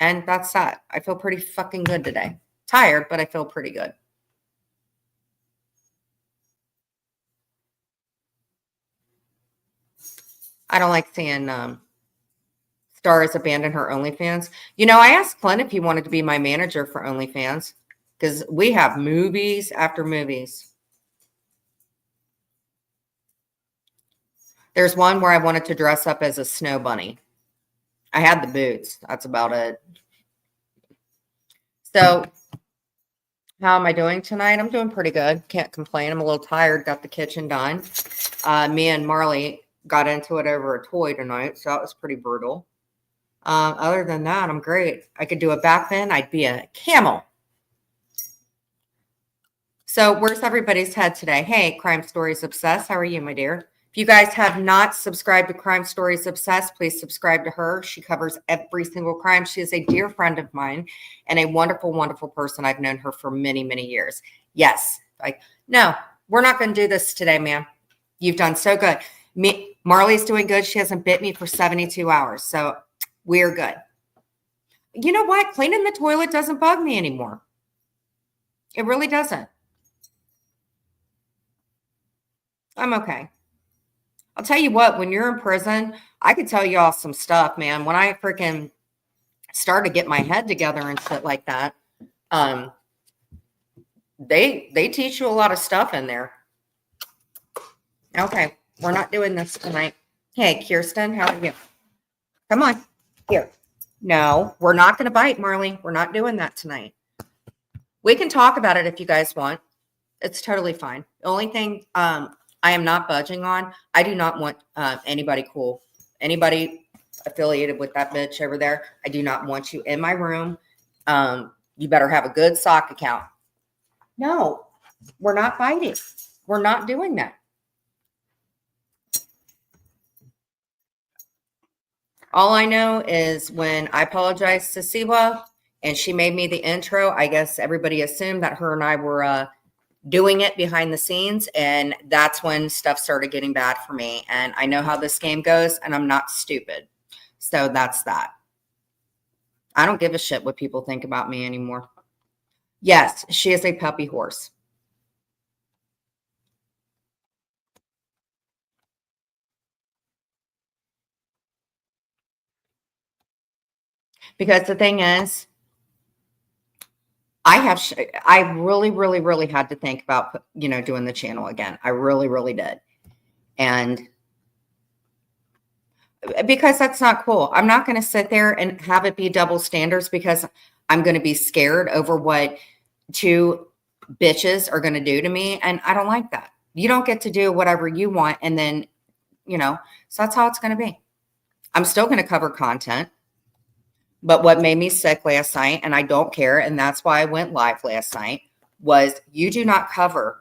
And that's that. I feel pretty fucking good today. Tired, but I feel pretty good. I don't like seeing Stars abandon her OnlyFans. You know, I asked Clint if he wanted to be my manager for OnlyFans because we have movies after movies. There's one where I wanted to dress up as a snow bunny. I had the boots. That's about it. So, how am I doing tonight? I'm doing pretty good. Can't complain. I'm a little tired. Got the kitchen done. Me and Marley got into it over a toy tonight, so that was pretty brutal. Other than that, I'm great. I could do a back bend. I'd be a camel. So where's everybody's head today? Hey, Crime Stories Obsessed. How are you, my dear? If you guys have not subscribed to Crime Stories Obsessed, please subscribe to her. She covers every single crime. She is a dear friend of mine and a wonderful, wonderful person. I've known her for many, many years. Yes. No, we're not going to do this today, ma'am. You've done so good. Marley's doing good. She hasn't bit me for 72 hours. So we're good. You know what? Cleaning the toilet doesn't bug me anymore. It really doesn't. I'm okay. I'll tell you what, when you're in prison, I could tell y'all some stuff, man. When I freaking started to get my head together and shit like that, they teach you a lot of stuff in there. Okay, we're not doing this tonight. Hey, Kirsten, how are you? Come on, here. No, we're not going to bite, Marley. We're not doing that tonight. We can talk about it if you guys want. It's totally fine. The only thing I am not budging on, I do not want anybody cool. Anybody affiliated with that bitch over there, I do not want you in my room. You better have a good sock account. No, we're not fighting. We're not doing that. All I know is when I apologized to Siwa and she made me the intro, I guess everybody assumed that her and I were doing it behind the scenes. And that's when stuff started getting bad for me. And I know how this game goes and I'm not stupid. So that's that. I don't give a shit what people think about me anymore. Yes, she is a puppy horse. Because the thing is, I really, really, really had to think about, doing the channel again. I really, really did. And because that's not cool. I'm not going to sit there and have it be double standards because I'm going to be scared over what two bitches are going to do to me. And I don't like that. You don't get to do whatever you want. And then, so that's how it's going to be. I'm still going to cover content. But what made me sick last night, and I don't care, and that's why I went live last night, was you do not cover.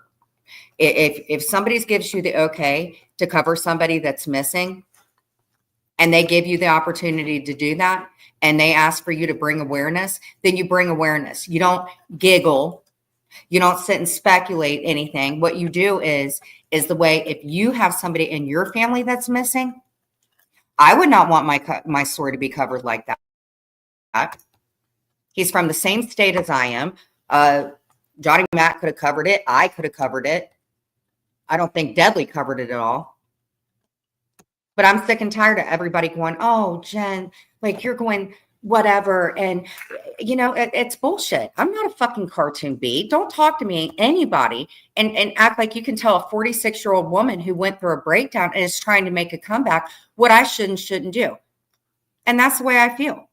If somebody gives you the okay to cover somebody that's missing, and they give you the opportunity to do that, and they ask for you to bring awareness, then you bring awareness. You don't giggle. You don't sit and speculate anything. What you do is the way, if you have somebody in your family that's missing, I would not want my story to be covered like that. He's from the same state as I am. Johnny Mac could have covered it. I could have covered it. I don't think Deadly covered it at all. But I'm sick and tired of everybody going, oh, Jen, like you're going whatever. And, it's bullshit. I'm not a fucking cartoon bee. Don't talk to me, anybody, and act like you can tell a 46-year-old woman who went through a breakdown and is trying to make a comeback what I shouldn't do. And that's the way I feel.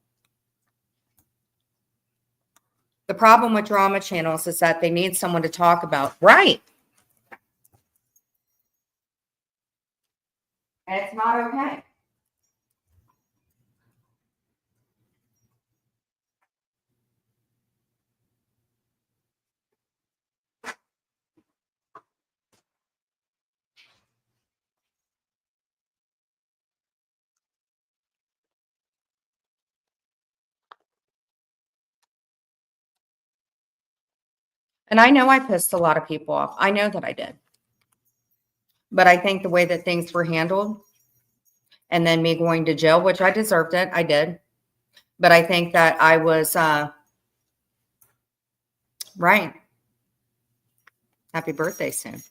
The problem with drama channels is that they need someone to talk about. Right. And it's not okay. And I know I pissed a lot of people off. I know that I did. But I think the way that things were handled and then me going to jail, which I deserved it, I did. But I think that I was right. Happy birthday soon.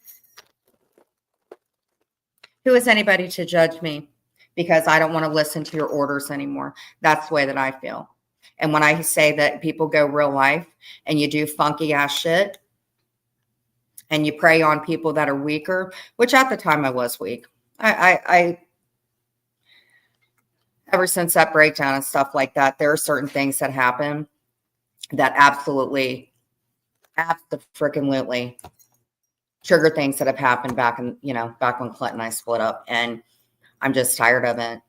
Who is anybody to judge me? Because I don't want to listen to your orders anymore. That's the way that I feel. And when I say that people go real life and you do funky ass shit and you prey on people that are weaker, which at the time I was weak. I ever since that breakdown and stuff like that, there are certain things that happen that absolutely trigger things that have happened back when Clint and I split up. And I'm just tired of it.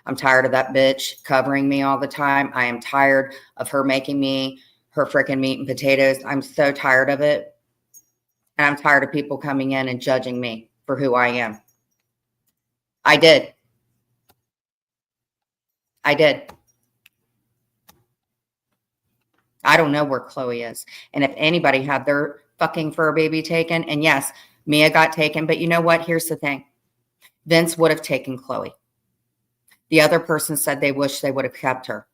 I'm tired of that bitch covering me all the time. I am tired of her making me her freaking meat and potatoes. I'm so tired of it. And I'm tired of people coming in and judging me for who I am. I did. I don't know where Chloe is. And if anybody had their fucking fur baby taken, and yes, Mia got taken, but you know what? Here's the thing. Vince would have taken Chloe. The other person said they wish they would have kept her.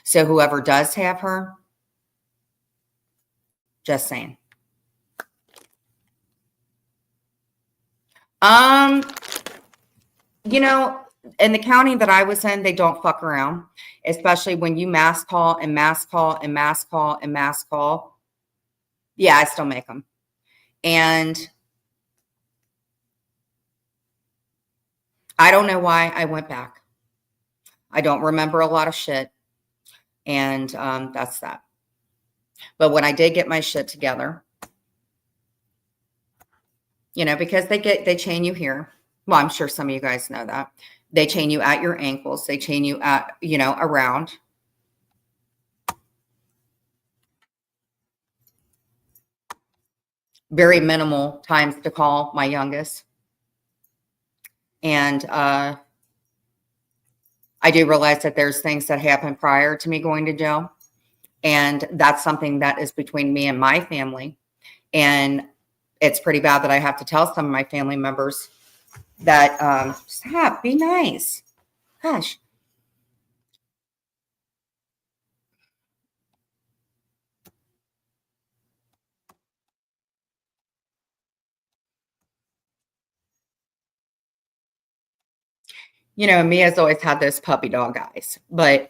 So whoever does have her, just saying. In the county that I was in, they don't fuck around, especially when you mass call and mass call and mass call and mass call. Yeah, I still make them. And I don't know why I went back. I don't remember a lot of shit. And that's that. But when I did get my shit together, because they chain you here. Well, I'm sure some of you guys know that. They chain you at your ankles. They chain you at, around. Very minimal times to call my youngest. And I do realize that there's things that happen prior to me going to jail. And that's something that is between me and my family. And it's pretty bad that I have to tell some of my family members that, stop, be nice. Gosh. Mia's always had those puppy dog eyes, but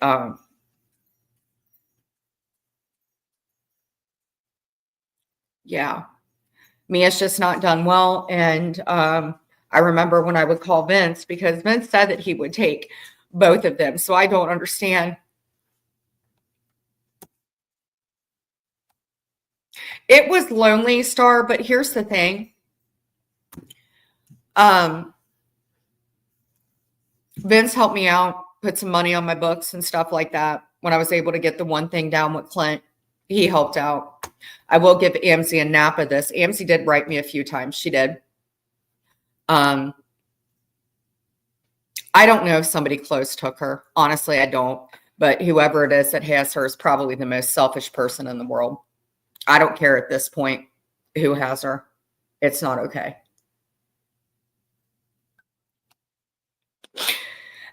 yeah, Mia's just not done well. And I remember when I would call Vince, because Vince said that he would take both of them. So I don't understand. It was lonely, Star, but here's the thing. Vince helped me out, put some money on my books and stuff like that. When I was able to get the one thing down with Clint, he helped out. I will give Amzie and Napa this. Amzie did write me a few times. She did. I don't know if somebody close took her. Honestly, I don't. But whoever it is that has her is probably the most selfish person in the world. I don't care at this point who has her. It's not okay.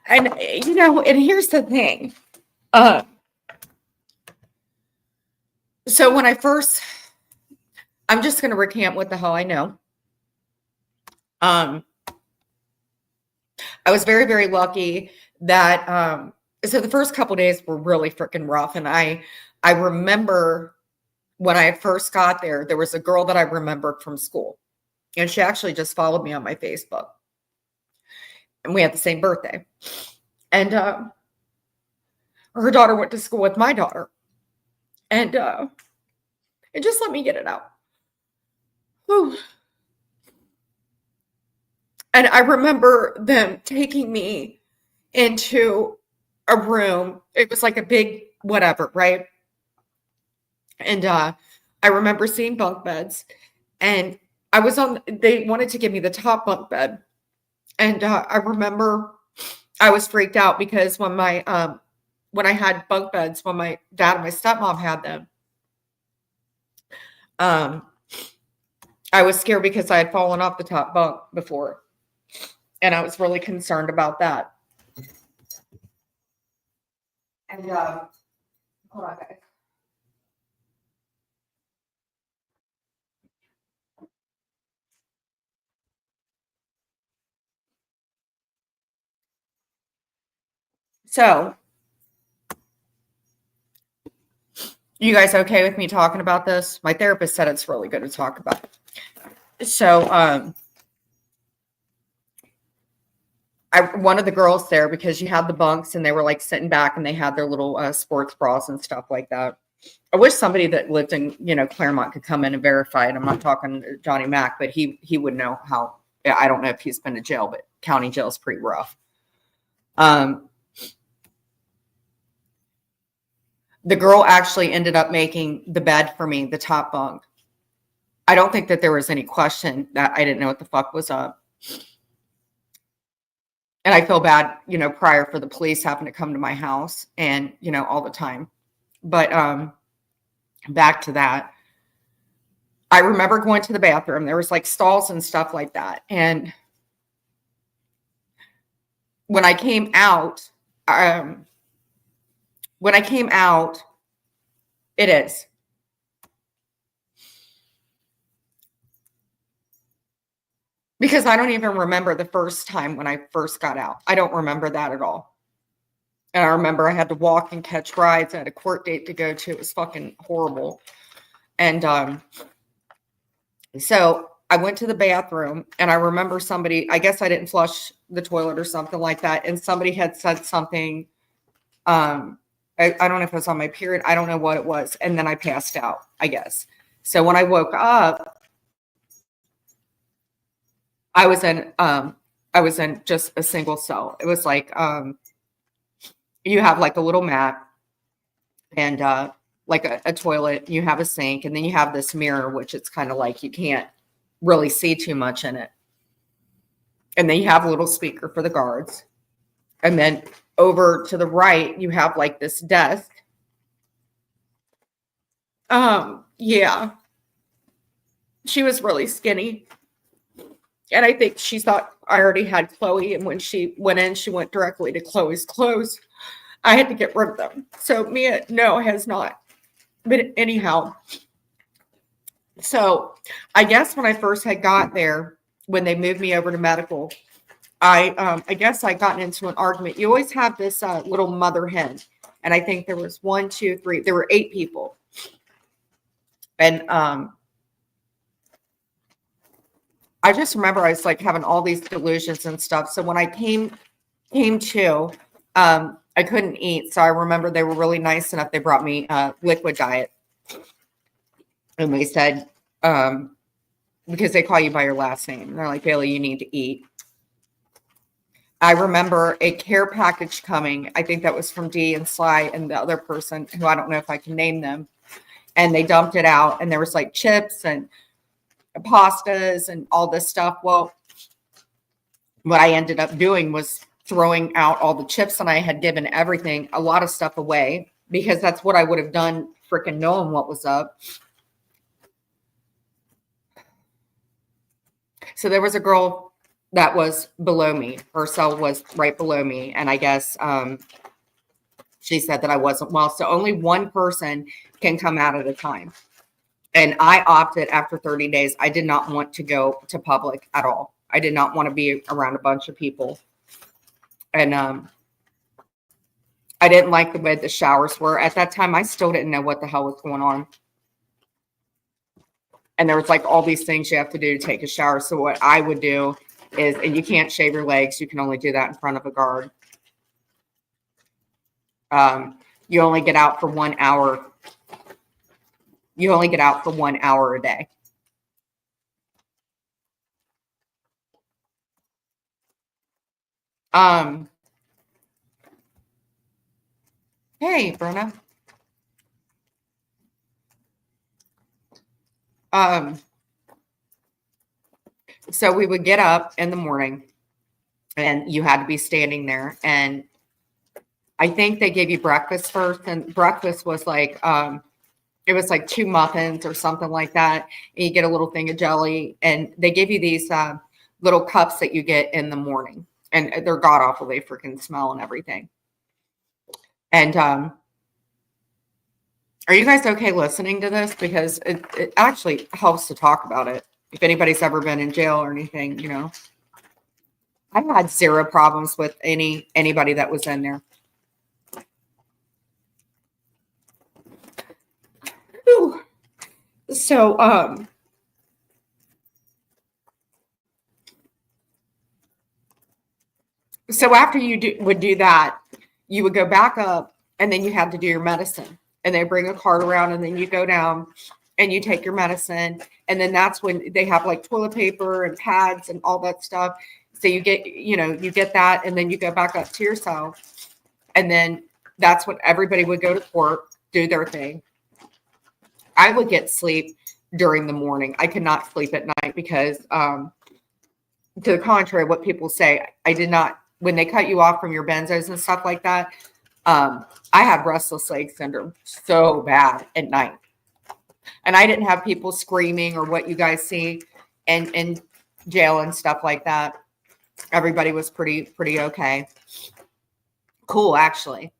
And, and here's the thing. So when I'm just going to recant what the hell I know. I was very, very lucky that, so the first couple of days were really freaking rough. And I remember when I first got there was a girl that I remembered from school. And she actually just followed me on my Facebook. And we had the same birthday. And her daughter went to school with my daughter. And just let me get it out. Whew. And I remember them taking me into a room. It was like a big whatever, right? And I remember seeing bunk beds. And they wanted to give me the top bunk bed. And I remember I was freaked out because when I had bunk beds, when my dad and my stepmom had them, I was scared because I had fallen off the top bunk before. And I was really concerned about that. And hold on, guys. So, you guys okay with me talking about this? My therapist said it's really good to talk about. So, one of the girls there, because you had the bunks and they were like sitting back and they had their little sports bras and stuff like that. I wish somebody that lived in, Claremont could come in and verify it. I'm not talking Johnny Mac, but he would know how. I don't know if he's been to jail, but county jail is pretty rough. The girl actually ended up making the bed for me, the top bunk. I don't think that there was any question that I didn't know what the fuck was up. And I feel bad, prior for the police having to come to my house and, all the time. But back to that. I remember going to the bathroom. There was like stalls and stuff like that. And when I came out, it is. Because I don't even remember the first time when I first got out. I don't remember that at all. And I remember I had to walk and catch rides. I had a court date to go to. It was fucking horrible. And so I went to the bathroom and I remember somebody, I guess I didn't flush the toilet or something like that. And somebody had said something. I don't know if it was on my period. I don't know what it was. And then I passed out, I guess. So when I woke up, I was in just a single cell. It was like, you have like a little mat and like a toilet, you have a sink, and then you have this mirror, which it's kind of like you can't really see too much in it. And then you have a little speaker for the guards. And then over to the right, you have like this desk. Yeah. She was really skinny. And I think she thought I already had Chloe. And when she went in, she went directly to Chloe's clothes. I had to get rid of them. So Mia, no, has not. But anyhow, so I guess when I first had got there, when they moved me over to medical, I guess I gotten into an argument. You always have this little mother hen. And I think there was 1, 2, 3, there were 8 people. And I just remember I was like having all these delusions and stuff. So when I came to, I couldn't eat. So I remember they were really nice enough. They brought me liquid diet. And they said, because they call you by your last name. And they're like, Bailey, you need to eat. I remember a care package coming. I think that was from Dee and Sly and the other person who I don't know if I can name them. And they dumped it out. And there was like chips and pastas and all this stuff. Well, what I ended up doing was throwing out all the chips, and I had given everything, a lot of stuff away, because that's what I would have done, freaking knowing what was up. So there was a girl that was below me. Her cell was right below me. And I guess she said that I wasn't well. So only one person can come out at a time. And I opted after 30 days. I did not want to go to public at all. I did not want to be around a bunch of people. And I didn't like the way the showers were. At that time, I still didn't know what the hell was going on. And there was like all these things you have to do to take a shower. So what I would do is, and you can't shave your legs. You can only do that in front of a guard. You only get out for 1 hour. You only get out for 1 hour a day. Hey, Bruna. So we would get up in the morning and you had to be standing there. And I think they gave you breakfast first, and breakfast was like, it was like 2 muffins or something like that. And you get a little thing of jelly, and they give you these little cups that you get in the morning, and they're god awful. They freaking smell and everything. And are you guys okay listening to this? Because it actually helps to talk about it. If anybody's ever been in jail or anything, you know, I had zero problems with anybody that was in there. Whew. So, so after you would do that, you would go back up and then you had to do your medicine. And they bring a cart around and then you go down and you take your medicine. And then that's when they have like toilet paper and pads and all that stuff. So you get, you get that and then you go back up to your cell. And then that's when everybody would go to court, do their thing. I would get sleep during the morning. I could not sleep at night because, to the contrary, what people say, I did not, when they cut you off from your benzos and stuff like that, I had restless leg syndrome so bad at night. And I didn't have people screaming or what you guys see in jail and stuff like that. Everybody was pretty okay. Cool, actually.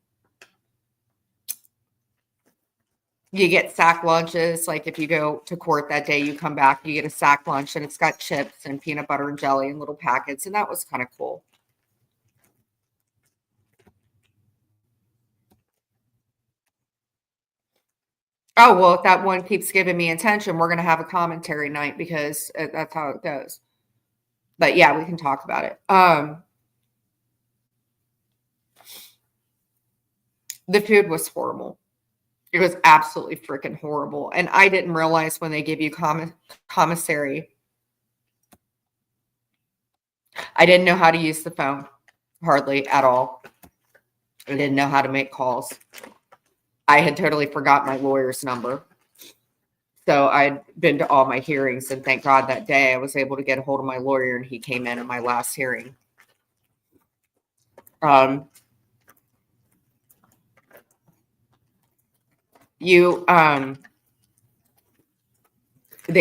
You get sack lunches. Like if you go to court that day, you come back, you get a sack lunch and it's got chips and peanut butter and jelly and little packets. And that was kind of cool. Oh, well, if that one keeps giving me attention, we're going to have a commentary night because that's how it goes. But yeah, we can talk about it. The food was horrible. It was absolutely freaking horrible. And I didn't realize when they give you commissary, I didn't know how to use the phone hardly at all. I didn't know how to make calls. I had totally forgot my lawyer's number. So I'd been to all my hearings, and thank God that day I was able to get a hold of my lawyer, and he came in my last hearing. They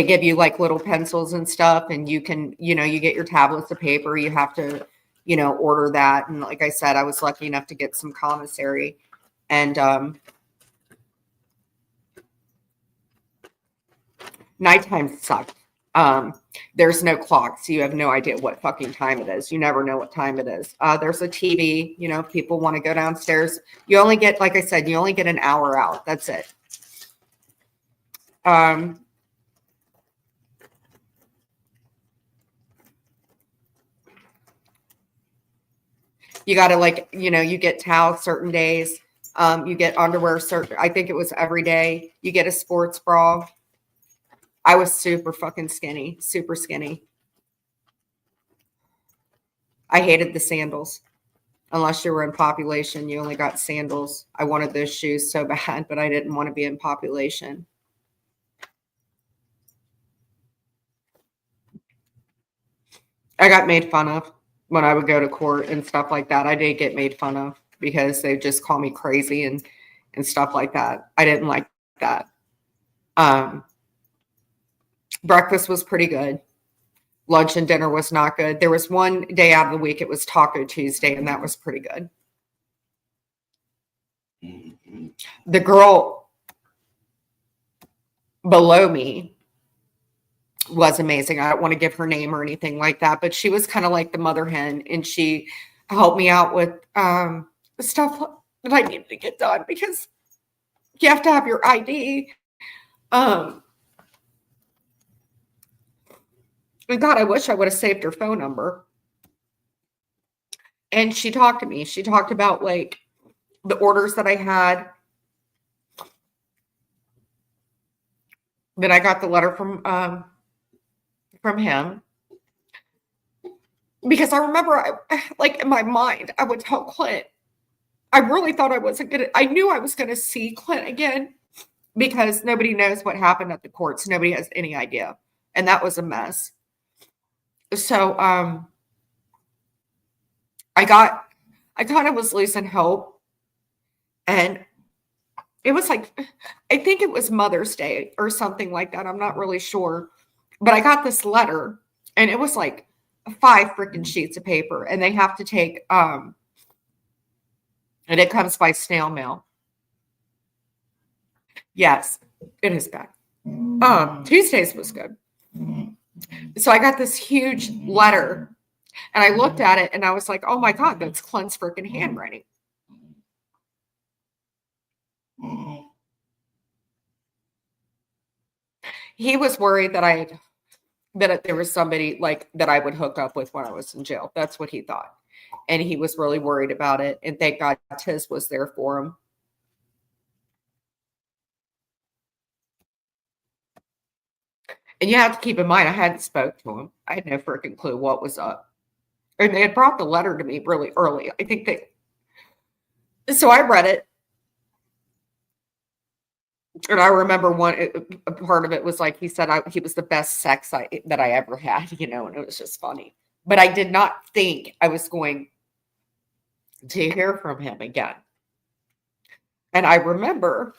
give you like little pencils and stuff, and you can, you get your tablets of paper. You have to, order that. And like I said, I was lucky enough to get some commissary, and nighttime sucked. There's no clock, so you have no idea what fucking time it is. You never know what time it is. There's a TV, if people want to go downstairs. You only get, like I said, you only get an hour out. That's it. You got to you get towels certain days. You get underwear I think it was every day. You get a sports bra. I was super fucking skinny, super skinny. I hated the sandals. Unless you were in population, you only got sandals. I wanted those shoes so bad, but I didn't want to be in population. I got made fun of when I would go to court and stuff like that. I did get made fun of because they just call me crazy and stuff like that. I didn't like that. Breakfast was pretty good. Lunch and dinner was not good. There was one day out of the week, it was Taco Tuesday, and that was pretty good. The girl below me was amazing. I don't want to give her name or anything like that, but she was kind of like the mother hen, and she helped me out with stuff that I needed to get done because you have to have your ID. And God, I wish I would have saved her phone number. And she talked to me. She talked about like the orders that I had. Then I got the letter from him. Because I remember, like in my mind, I would tell Clint, I really thought I knew I was going to see Clint again because nobody knows what happened at the courts. Nobody has any idea. And that was a mess. So, I kind of was losing hope, and it was like, I think it was Mother's Day or something like that. I'm not really sure, but I got this letter, and it was like 5 freaking sheets of paper, and they have to take, And it comes by snail mail. Yes, it is bad. Tuesdays was good. So I got this huge letter and I looked at it and I was like, oh my God, that's Clint's freaking handwriting. He was worried that there was somebody like that I would hook up with when I was in jail. That's what he thought. And he was really worried about it. And thank God Tiz was there for him. And you have to keep in mind, I hadn't spoke to him. I had no freaking clue what was up. And they had brought the letter to me really early. I think so I read it. And I remember a part of it was like he said he was the best sex that I ever had, and it was just funny. But I did not think I was going to hear from him again. And I remember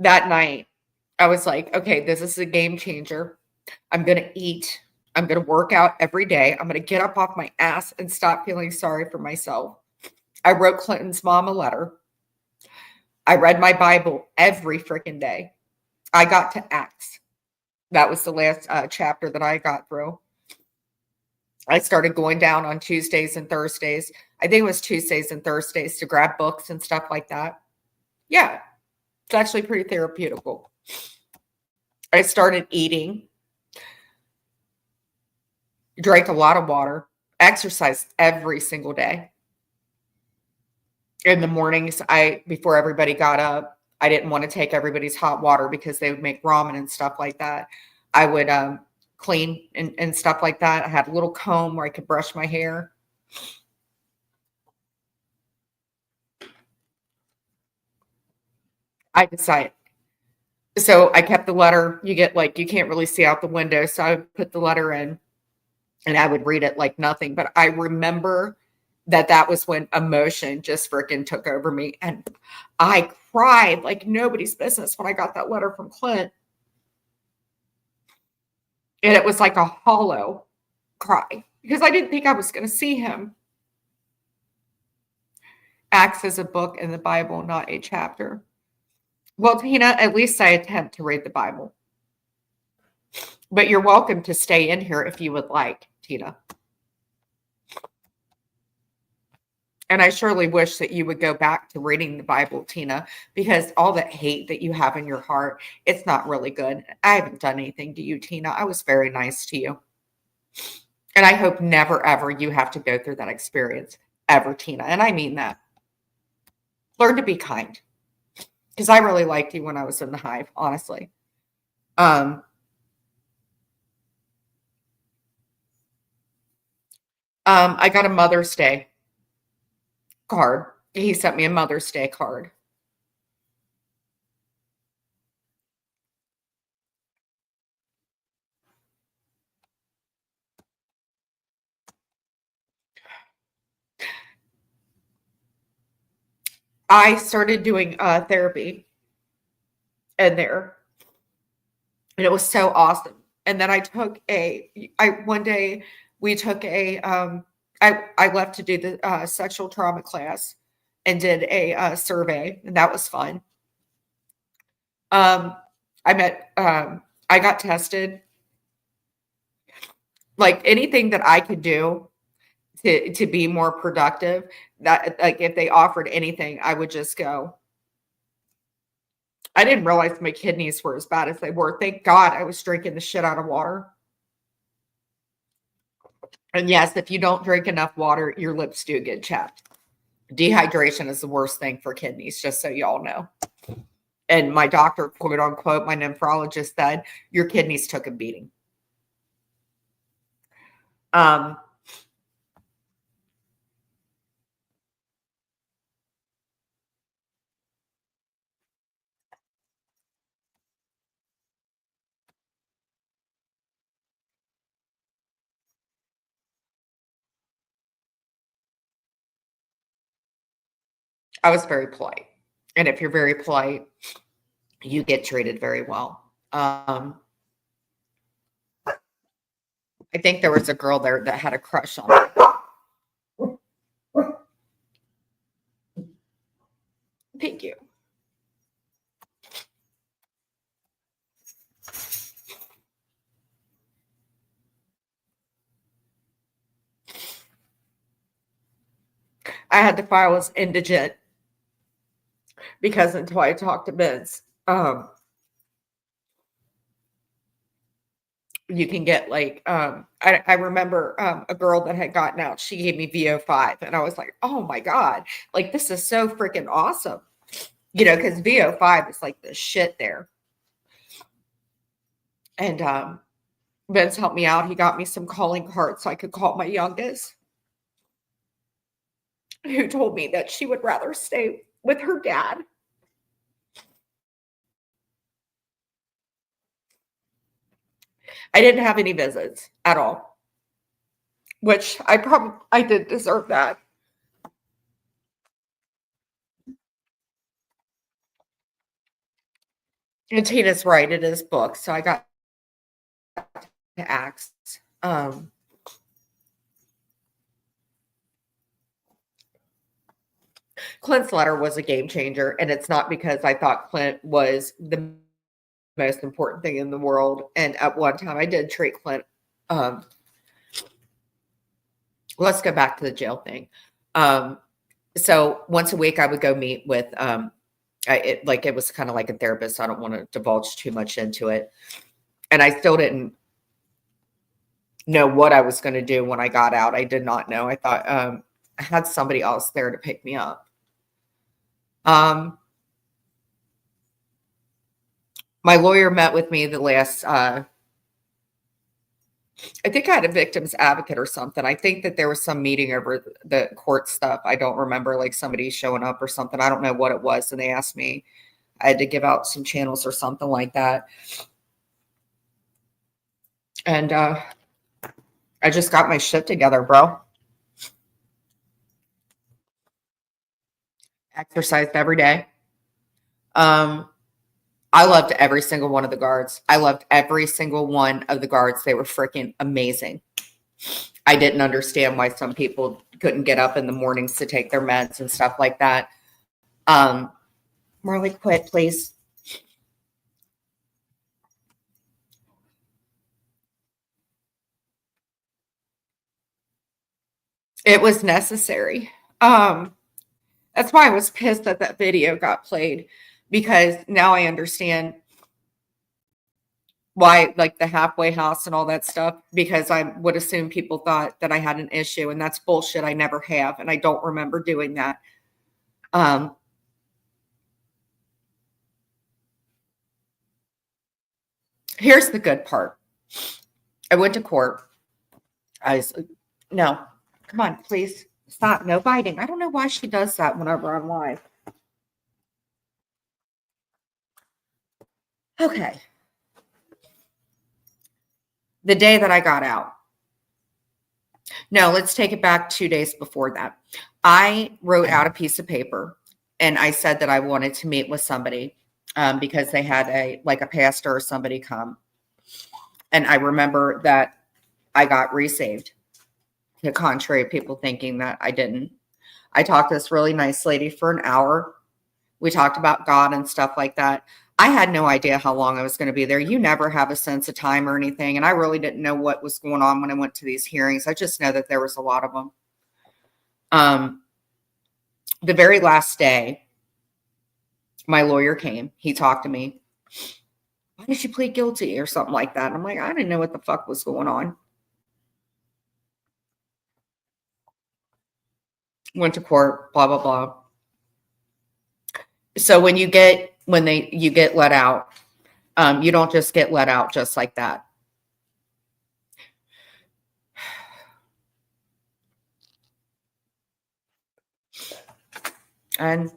that night, I was like, okay, this is a game changer. I'm going to eat. I'm going to work out every day. I'm going to get up off my ass and stop feeling sorry for myself. I wrote Clinton's mom a letter. I read my Bible every freaking day. I got to Acts. That was the last chapter that I got through. I started going down on Tuesdays and Thursdays. I think it was Tuesdays and Thursdays to grab books and stuff like that. Yeah, it's actually pretty therapeutical. I started eating, drank a lot of water, exercised every single day. In the mornings, before everybody got up, I didn't want to take everybody's hot water because they would make ramen and stuff like that. I would clean and stuff like that. I had a little comb where I could brush my hair. I decided. So I kept the letter. You can't really see out the window. So I would put the letter in and I would read it like nothing. But I remember that was when emotion just freaking took over me. And I cried like nobody's business when I got that letter from Clint. And it was like a hollow cry because I didn't think I was going to see him. Acts is a book in the Bible, not a chapter. Well, Tina, at least I attempt to read the Bible. But you're welcome to stay in here if you would like, Tina. And I surely wish that you would go back to reading the Bible, Tina, because all that hate that you have in your heart, it's not really good. I haven't done anything to you, Tina. I was very nice to you. And I hope never, ever you have to go through that experience ever, Tina. And I mean that. Learn to be kind. Because I really liked you when I was in the hive, honestly. I got a Mother's Day card. He sent me a Mother's Day card. I started doing therapy in there, and it was so awesome. And then one day we took I left to do the sexual trauma class and did a survey, and that was fun. I got tested. Like anything that I could do to be more productive, that like if they offered anything, I would just go. I didn't realize my kidneys were as bad as they were. Thank God I was drinking the shit out of water. And yes, if you don't drink enough water, your lips do get chapped. Dehydration is the worst thing for kidneys, just so y'all know. And my doctor, quote unquote, my nephrologist said, your kidneys took a beating. I was very polite. And if you're very polite, you get treated very well. I think there was a girl there that had a crush on me. Thank you. I had to file as indigent because until I talked to Vince, you can get like I remember a girl that had gotten out, she gave me VO5 and I was like, oh my God, like this is so freaking awesome. You know, because VO5 is like the shit there. And Vince helped me out. He got me some calling cards so I could call my youngest, who told me that she would rather stay with her dad. I didn't have any visits at all, which I did deserve that. And Tina's right, it is booked. So I got to ask. Clint's letter was a game changer, and it's not because I thought Clint was the most important thing in the world. And at one time, I did treat Clint. Let's go back to the jail thing. So once a week, I would go meet with. It was kind of like a therapist. I don't want to divulge too much into it, and I still didn't know what I was going to do when I got out. I did not know. I thought I had somebody else there to pick me up. My lawyer met with me the last, I think I had a victim's advocate or something. I think that there was some meeting over the court stuff. I don't remember, like somebody showing up or something. I don't know what it was. And they asked me, I had to give out some channels or something like that. And I just got my shit together, bro. Exercised every day. I loved every single one of the guards. I loved every single one of the guards. They were freaking amazing. I didn't understand why some people couldn't get up in the mornings to take their meds and stuff like that. Marley, quit, please. It was necessary. That's why I was pissed that that video got played, because now I understand why, like the halfway house and all that stuff, because I would assume people thought that I had an issue, and that's bullshit. I never have, and I don't remember doing that. Here's the good part. I went to court. No, come on, please stop. No biting. I don't know why she does that whenever I'm live. Okay. The day that I got out. No, let's take it back 2 days before that. I wrote out a piece of paper and I said that I wanted to meet with somebody because they had a pastor or somebody come. And I remember that I got resaved, to the contrary of people thinking that I didn't. I talked to this really nice lady for an hour. We talked about God and stuff like that. I had no idea how long I was going to be there. You never have a sense of time or anything. And I really didn't know what was going on when I went to these hearings. I just know that there was a lot of them. The very last day, my lawyer came. He talked to me. Why did you plead guilty or something like that? And I'm like, I didn't know what the fuck was going on. Went to court, blah, blah, blah. So when you get let out, you don't just get let out just like that. And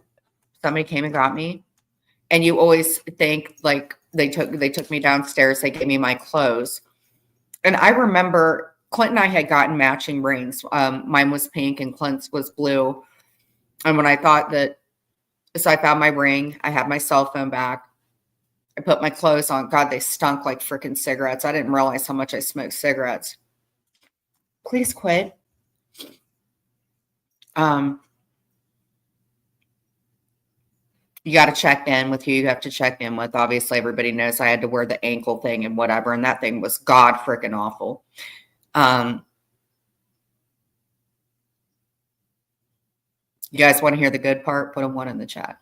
somebody came and got me. And you always think like they took me downstairs, they gave me my clothes. And I remember Clint and I had gotten matching rings. Mine was pink and Clint's was blue. And when I thought that, so I found my ring, I had my cell phone back. I put my clothes on. God, they stunk like freaking cigarettes. I didn't realize how much I smoked cigarettes. Please quit. You got to check in with who you have to check in with. Obviously, everybody knows I had to wear the ankle thing and whatever, and that thing was god freaking awful. You guys want to hear the good part? Put a 1 in the chat.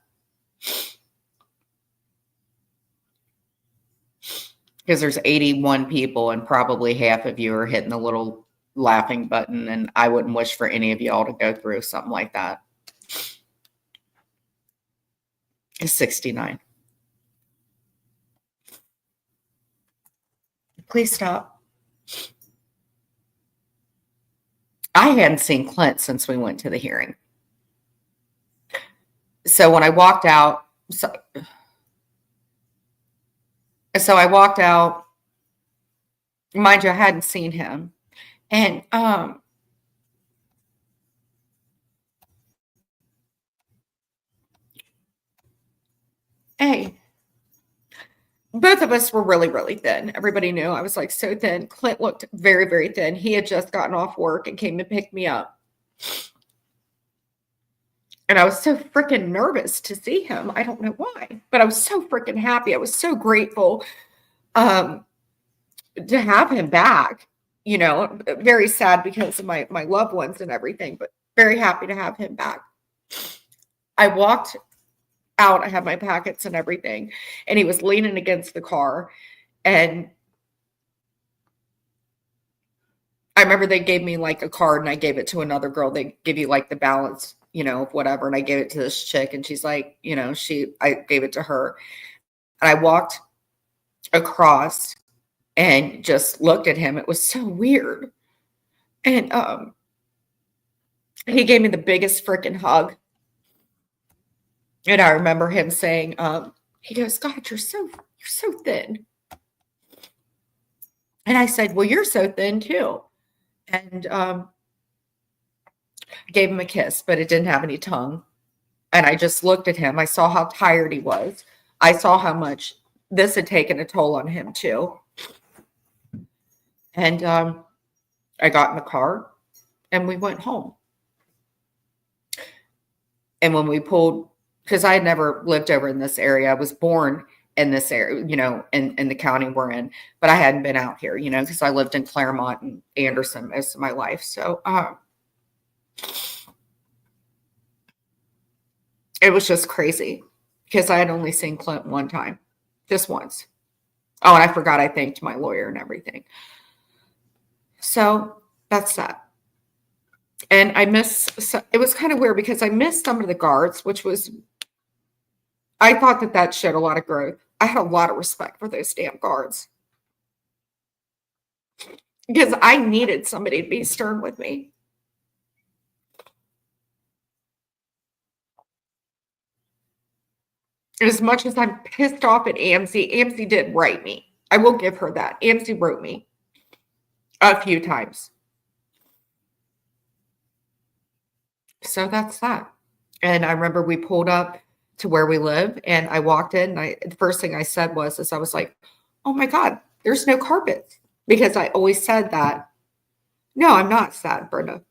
Because there's 81 people and probably half of you are hitting the little laughing button, and I wouldn't wish for any of y'all to go through something like that. It's 69. Please stop. I hadn't seen Clint since we went to the hearing. So when I walked out, so I walked out, mind you, I hadn't seen him. And hey, both of us were really, really thin. Everybody knew I was like so thin. Clint looked very, very thin. He had just gotten off work and came to pick me up. And I was so freaking nervous to see him. I don't know why, but I was so freaking happy. I was so grateful to have him back. You know, very sad because of my loved ones and everything, but very happy to have him back. I walked out. I had my packets and everything, and he was leaning against the car. And I remember they gave me like a card, and I gave it to another girl. They give you like the balance, you know, of whatever. And I gave it to this chick, and she's like, you know, I gave it to her. And I walked across and just looked at him. It was so weird. And he gave me the biggest freaking hug. And I remember him saying, he goes, God, you're so thin. And I said, well, you're so thin too. And gave him a kiss, but it didn't have any tongue. And I just looked at him. I saw how tired he was. I saw how much this had taken a toll on him too. And I got in the car and we went home. And when we pulled, because I had never lived over in this area, I was born in this area, you know, in the county we're in, but I hadn't been out here, you know, because I lived in Claremont and Anderson most of my life. So it was just crazy because I had only seen Clint one time, just once. Oh, and I forgot I thanked my lawyer and everything. So that's that. And it was kind of weird because I missed some of the guards, which was, I thought that showed a lot of growth. I had a lot of respect for those damn guards because I needed somebody to be stern with me. As much as I'm pissed off at AMC did write me. I will give her that. AMC wrote me a few times. So that's that. And I remember we pulled up to where we live and I walked in and the first thing I said was I was like, oh my God, there's no carpet. Because I always said that. No, I'm not sad, Brenda.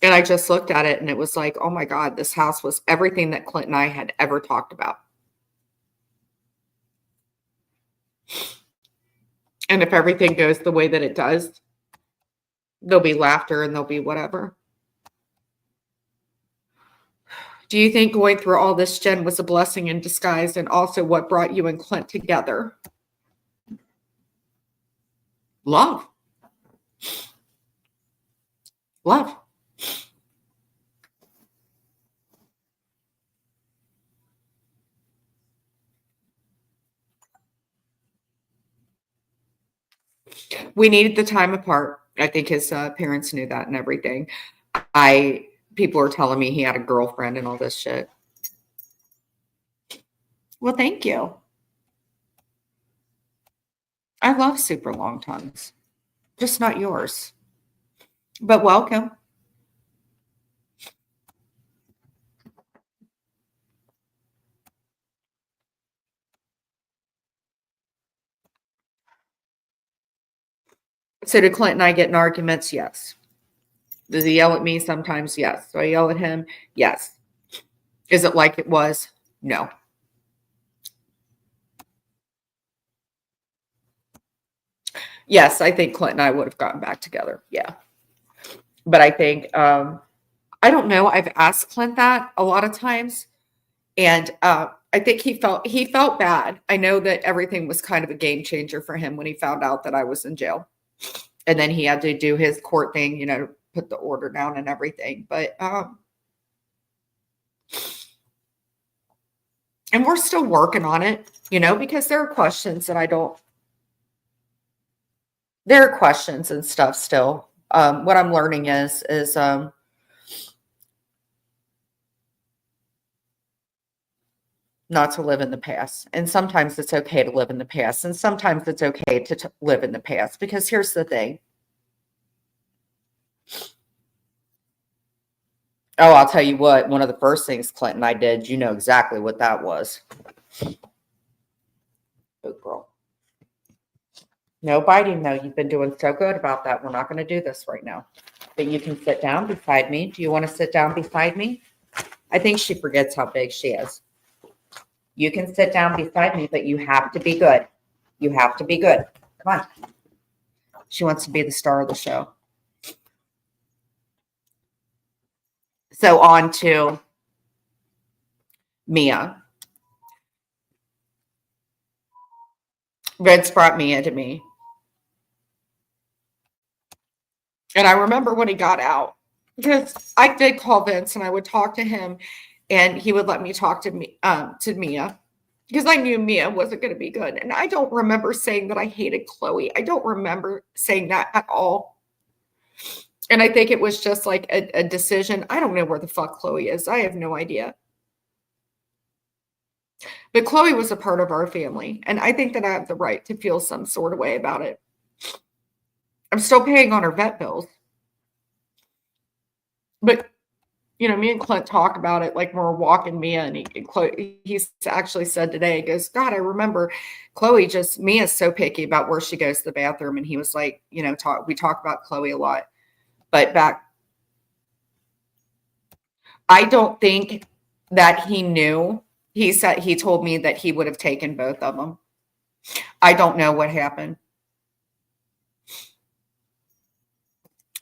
And I just looked at it and it was like, oh my God, this house was everything that Clint and I had ever talked about. And if everything goes the way that it does, there'll be laughter and there'll be whatever. Do you think going through all this, Jen, was a blessing in disguise and also what brought you and Clint together? Love. Love. We needed the time apart. I think his parents knew that and everything. People are telling me he had a girlfriend and all this shit. Well, thank you. I love super long tongues, just not yours. But welcome. So did Clint and I get in arguments? Yes. Does he yell at me sometimes? Yes. Do I yell at him? Yes. Is it like it was? No. Yes, I think Clint and I would have gotten back together. Yeah. But I think, I don't know. I've asked Clint that a lot of times. And I think he felt bad. I know that everything was kind of a game changer for him when he found out that I was in jail. And then he had to do his court thing, put the order down and everything. But and we're still working on it, because there are questions that there are questions and stuff still. What I'm learning is not to live in the past. And sometimes it's okay to live in the past. And sometimes it's okay to live in the past. Because here's the thing. Oh, I'll tell you what, one of the first things Clint and I did, you know exactly what that was. Good girl. No biting, though. You've been doing so good about that. We're not going to do this right now. But you can sit down beside me. Do you want to sit down beside me? I think she forgets how big she is. You can sit down beside me, but you have to be good. You have to be good. Come on. She wants to be the star of the show. So on to Mia. Vince brought Mia to me. And I remember when he got out, because I did call Vince and I would talk to him and he would let me talk to Mia, because I knew Mia wasn't going to be good. And I don't remember saying that I hated Chloe. I don't remember saying that at all. And I think it was just like a decision. I don't know where the fuck Chloe is. I have no idea. But Chloe was a part of our family. And I think that I have the right to feel some sort of way about it. I'm still paying on her vet bills. But, me and Clint talk about it like when we're walking Mia, and he's actually said today, he goes, God, I remember Mia's so picky about where she goes to the bathroom. And he was like, we talk about Chloe a lot. But I don't think that he knew. He told me that he would have taken both of them. I don't know what happened.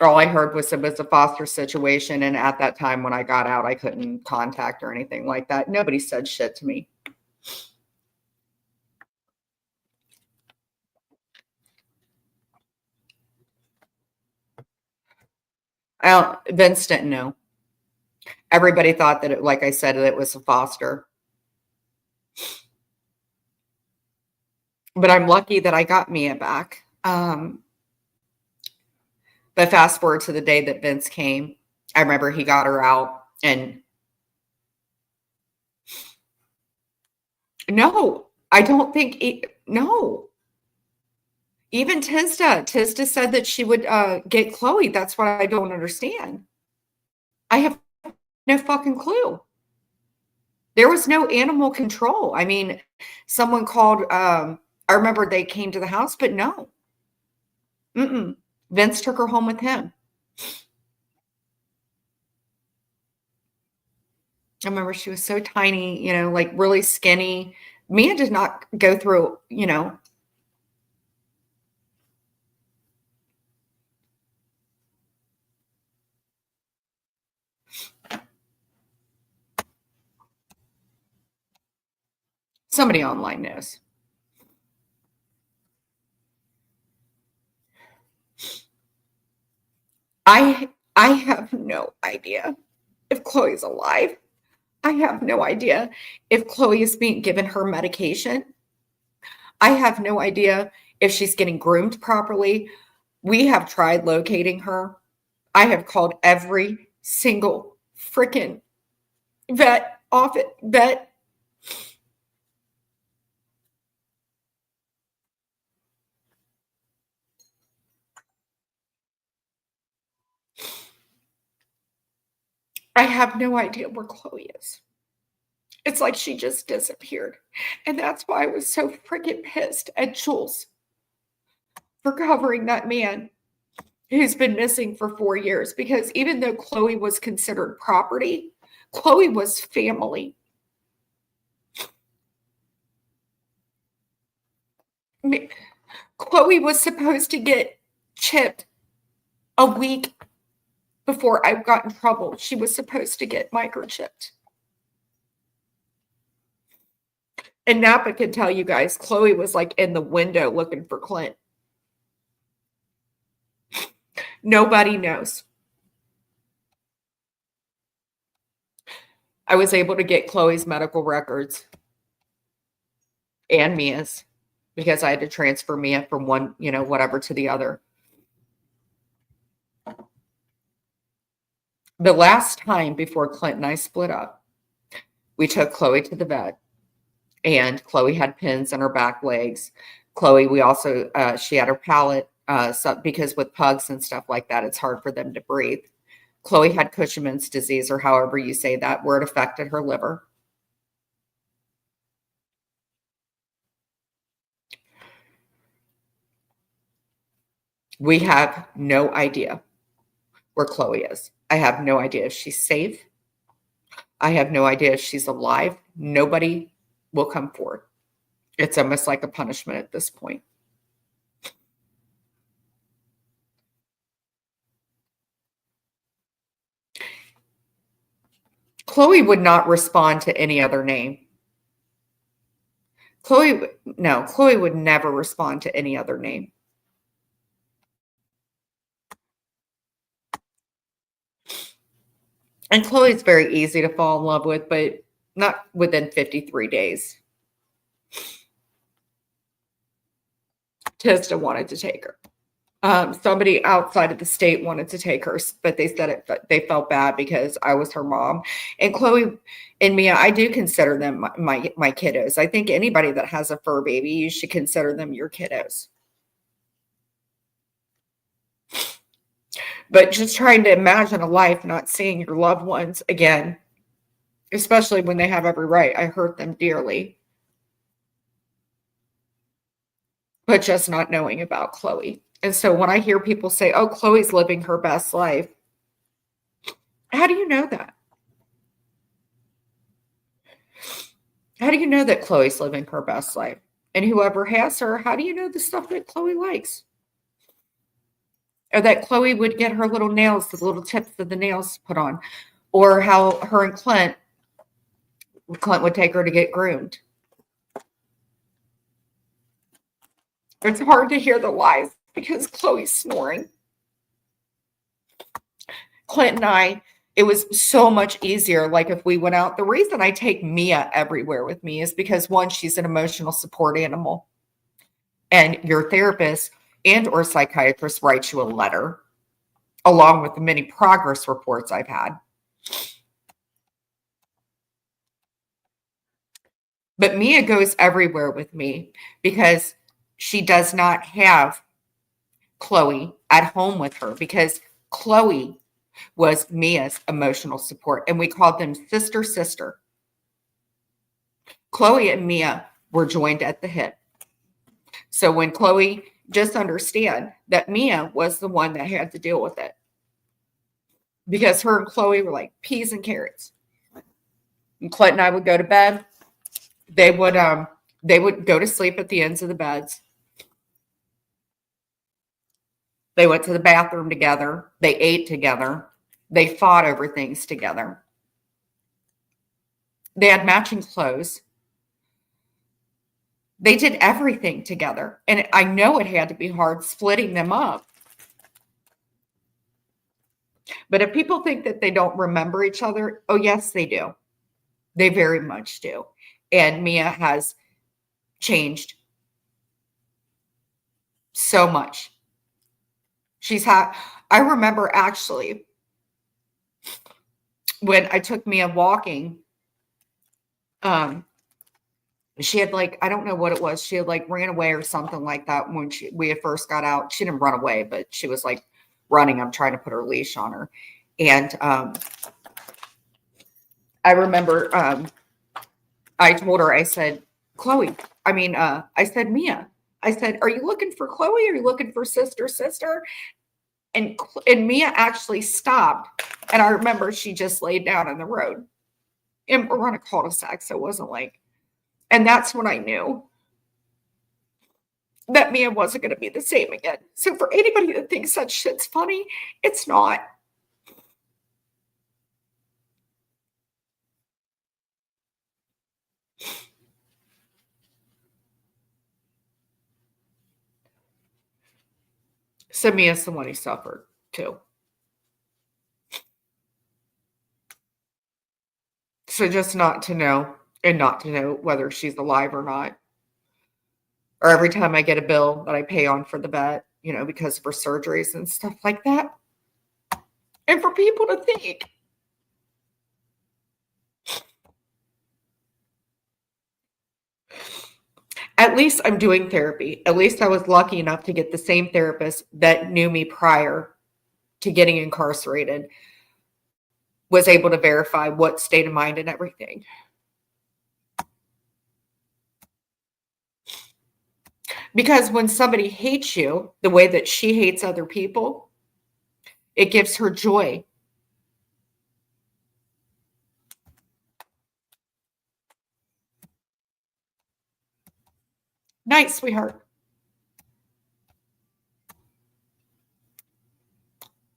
All I heard was it was a foster situation. And at that time when I got out, I couldn't contact or anything like that. Nobody said shit to me. Vince didn't know. Everybody thought that like I said, it was a foster. But I'm lucky that I got Mia back. But fast forward to the day that Vince came, I remember he got her out, and no, I don't think no. Even Tista said that she would get Chloe. That's what I don't understand. I have no fucking clue. There was no animal control. I mean, someone called, I remember they came to the house, but no. Vince took her home with him. I remember she was so tiny, like really skinny. Mia did not go through, somebody online knows. I have no idea if Chloe's alive. I have no idea if Chloe is being given her medication. I have no idea if she's getting groomed properly. We have tried locating her. I have called every single freaking vet. I have no idea where Chloe is. It's like she just disappeared. And that's why I was so freaking pissed at Jules for covering that man who's been missing for 4 years, because even though Chloe was considered property, Chloe was family. Chloe was supposed to get chipped a week before I got in trouble. She was supposed to get microchipped. And Napa can tell you guys, Chloe was like in the window looking for Clint. Nobody knows. I was able to get Chloe's medical records and Mia's, because I had to transfer Mia from one, whatever, to the other. The last time before Clint and I split up, we took Chloe to the vet, and Chloe had pins in her back legs. Chloe, we also, she had her palate, because with pugs and stuff like that, it's hard for them to breathe. Chloe had Cushing's disease, or however you say that, where it affected her liver. We have no idea where Chloe is. I have no idea if she's safe. I have no idea if she's alive. Nobody will come forward. It's almost like a punishment at this point. Chloe would not respond to any other name. Chloe would never respond to any other name. And Chloe's very easy to fall in love with, but not within 53 days. Tista wanted to take her. Somebody outside of the state wanted to take her, but they said they felt bad because I was her mom. And Chloe and Mia, I do consider them my kiddos. I think anybody that has a fur baby, you should consider them your kiddos. But just trying to imagine a life not seeing your loved ones again, especially when they have every right. I hurt them dearly. But just not knowing about Chloe. And so when I hear people say, oh, Chloe's living her best life, how do you know that? How do you know that Chloe's living her best life? And whoever has her, how do you know the stuff that Chloe likes? Or that Chloe would get her little nails, the little tips of the nails put on. Or how her and Clint would take her to get groomed. It's hard to hear the lies because Chloe's snoring. Clint and I, it was so much easier. Like if we went out, the reason I take Mia everywhere with me is because, one, she's an emotional support animal. And your therapist and or psychiatrist writes you a letter along with the many progress reports I've had. But Mia goes everywhere with me because she does not have Chloe at home with her, because Chloe was Mia's emotional support, and we called them sister. Chloe and Mia were joined at the hip. So when Chloe, just understand that Mia was the one that had to deal with it, because her and Chloe were like peas and carrots. And Clint and I would go to bed. They would go to sleep at the ends of the beds. They went to the bathroom together. They ate together. They fought over things together. They had matching clothes. They did everything together. And I know it had to be hard splitting them up. But if people think that they don't remember each other, oh, yes, they do. They very much do. And Mia has changed so much. I remember actually when I took Mia walking, she had I don't know what it was. She had ran away or something like that when we had first got out. She didn't run away, but she was running. I'm trying to put her leash on her. And I remember I told her, I said, I said, Mia, I said, "Are you looking for Chloe? Are you looking for sister?" And Mia actually stopped. And I remember she just laid down in the road. And we're on a cul-de-sac, so it wasn't like, and that's when I knew that Mia wasn't going to be the same again. So for anybody that thinks that shit's funny, it's not. So Mia's the one who suffered too. So just not to know whether she's alive or not. Or every time I get a bill that I pay on for the vet, because of her surgeries and stuff like that. And for people to think, at least I'm doing therapy. At least I was lucky enough to get the same therapist that knew me prior to getting incarcerated, was able to verify what state of mind and everything. Because when somebody hates you the way that she hates other people, it gives her joy. Night, sweetheart.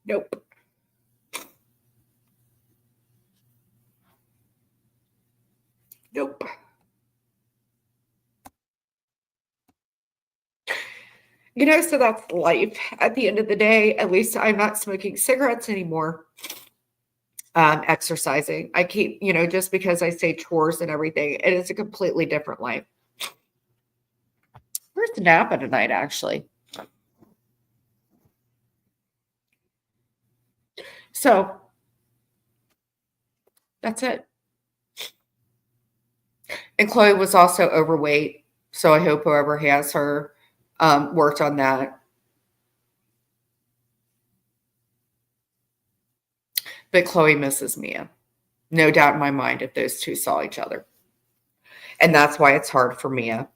Nope. Nope. So that's life. At the end of the day, at least I'm not smoking cigarettes anymore. Exercising. I keep, just because I say chores and everything, it is a completely different life. Where's the Napa tonight, actually? So that's it. And Chloe was also overweight. So I hope whoever has her worked on that. But Chloe misses Mia. No doubt in my mind if those two saw each other. And that's why it's hard for Mia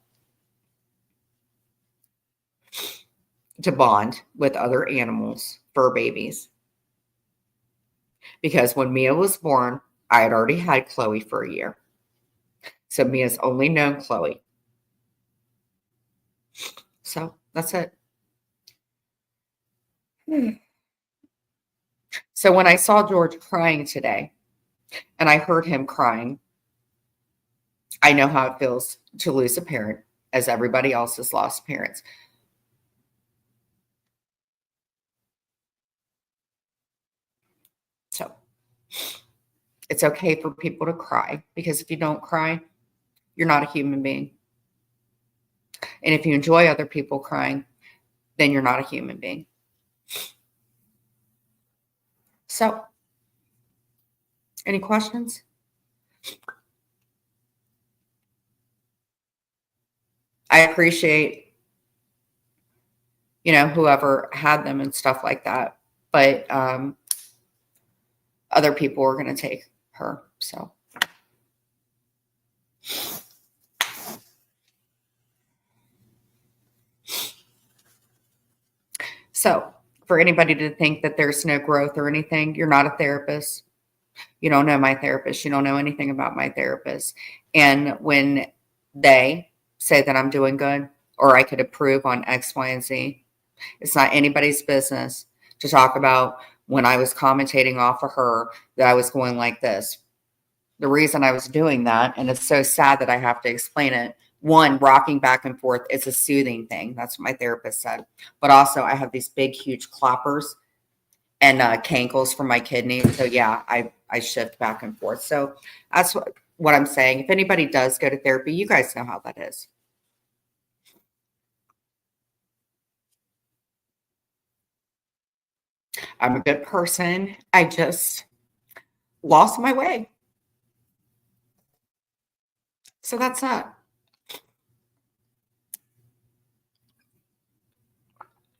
to bond with other animals, fur babies. Because when Mia was born, I had already had Chloe for a year. So Mia's only known Chloe. So that's it. So when I saw George crying today, and I heard him crying, I know how it feels to lose a parent, as everybody else has lost parents. So it's okay for people to cry, because if you don't cry, you're not a human being. And if you enjoy other people crying, then you're not a human being. So, any questions? I appreciate, whoever had them and stuff like that. But other people are going to take her. So for anybody to think that there's no growth or anything, you're not a therapist. You don't know my therapist. You don't know anything about my therapist. And when they say that I'm doing good, or I could improve on X, Y, and Z, it's not anybody's business to talk about when I was commentating off of her that I was going like this. The reason I was doing that, and it's so sad that I have to explain it, one, rocking back and forth is a soothing thing. That's what my therapist said. But also I have these big, huge cloppers and cankles for my kidneys. So yeah, I shift back and forth. So that's what I'm saying. If anybody does go to therapy, you guys know how that is. I'm a good person. I just lost my way. So that's that.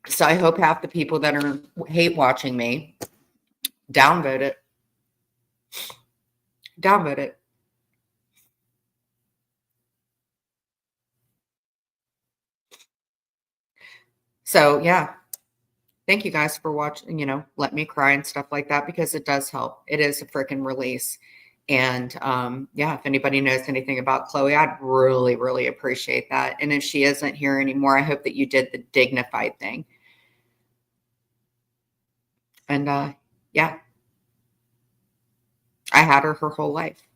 So I hope half the people that are hate watching me downvote it. Downvote it. So yeah, thank you guys for watching, let me cry and stuff like that, because it does help. It is a freaking release. And yeah, if anybody knows anything about Chloe, I'd really, really appreciate that. And if she isn't here anymore, I hope that you did the dignified thing. And yeah, I had her whole life.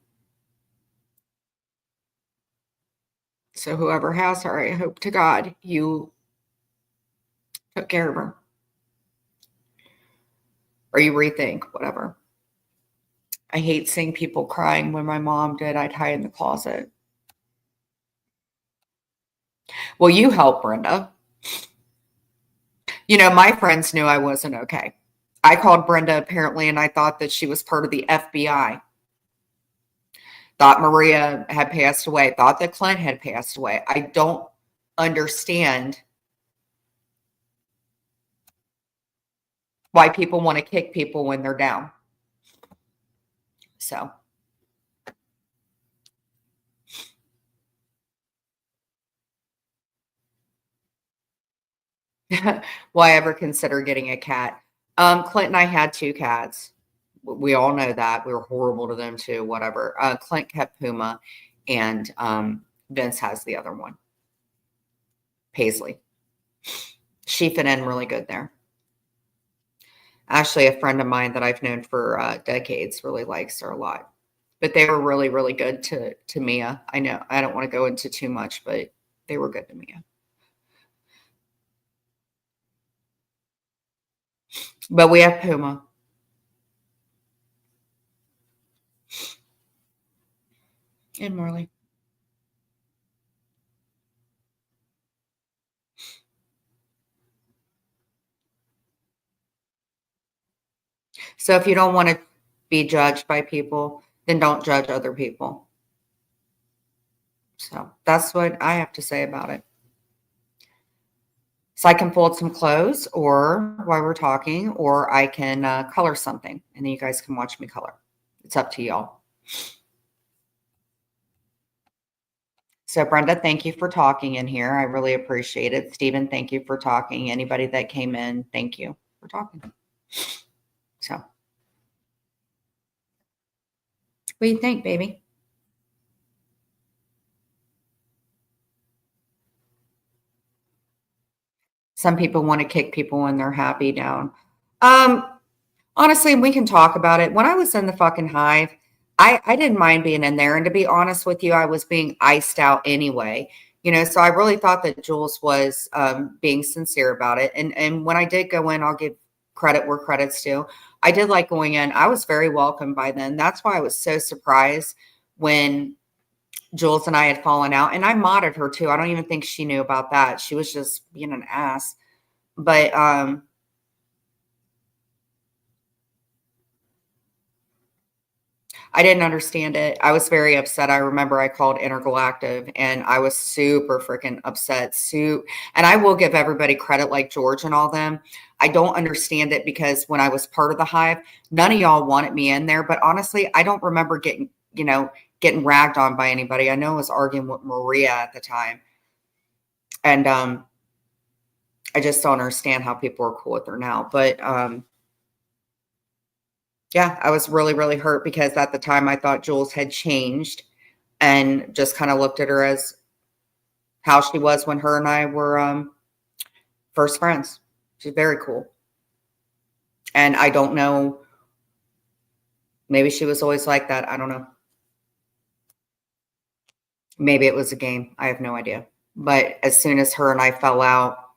So whoever has her, I hope to God you took care of her, or you rethink, whatever. I hate seeing people crying. When my mom did, I'd hide in the closet. Well, you help, Brenda. My friends knew I wasn't okay. I called Brenda apparently, and I thought that she was part of the FBI. Thought Maria had passed away. Thought that Clint had passed away. I don't understand why people want to kick people when they're down. So. Why ever consider getting a cat? Clint and I had 2 cats. We all know that. We were horrible to them too, whatever. Clint kept Puma, and Vince has the other one, Paisley. She fit in really good there. Actually, a friend of mine that I've known for decades really likes her a lot. But they were really, really good to Mia. I know I don't want to go into too much, but they were good to Mia. But we have Puma. And Marley. So if you don't want to be judged by people, then don't judge other people. So that's what I have to say about it. So I can fold some clothes, or while we're talking, or I can color something, and then you guys can watch me color. It's up to y'all. So Brenda, thank you for talking in here. I really appreciate it. Stephen, thank you for talking. Anybody that came in, thank you for talking. So what do you think, baby? Some people want to kick people when they're happy down. Honestly, we can talk about it. When I was in the fucking hive, I didn't mind being in there. And to be honest with you, I was being iced out anyway. So I really thought that Jules was being sincere about it. And when I did go in, I'll give credit where credit's due. I did like going in. I was very welcome by then. That's why I was so surprised when Jules and I had fallen out. And I modded her too. I don't even think she knew about that. She was just being an ass. But I didn't understand it. I was very upset. I remember I called Intergalactive and I was super freaking upset. And I will give everybody credit, like George and all them. I don't understand it, because when I was part of the hive, none of y'all wanted me in there. But honestly, I don't remember getting ragged on by anybody. I know I was arguing with Maria at the time. And I just don't understand how people are cool with her now. But yeah, I was really, really hurt, because at the time I thought Jules had changed, and just kind of looked at her as how she was when her and I were first friends. She's very cool. And I don't know, maybe she was always like that. I don't know. Maybe it was a game. I have no idea. But as soon as her and I fell out,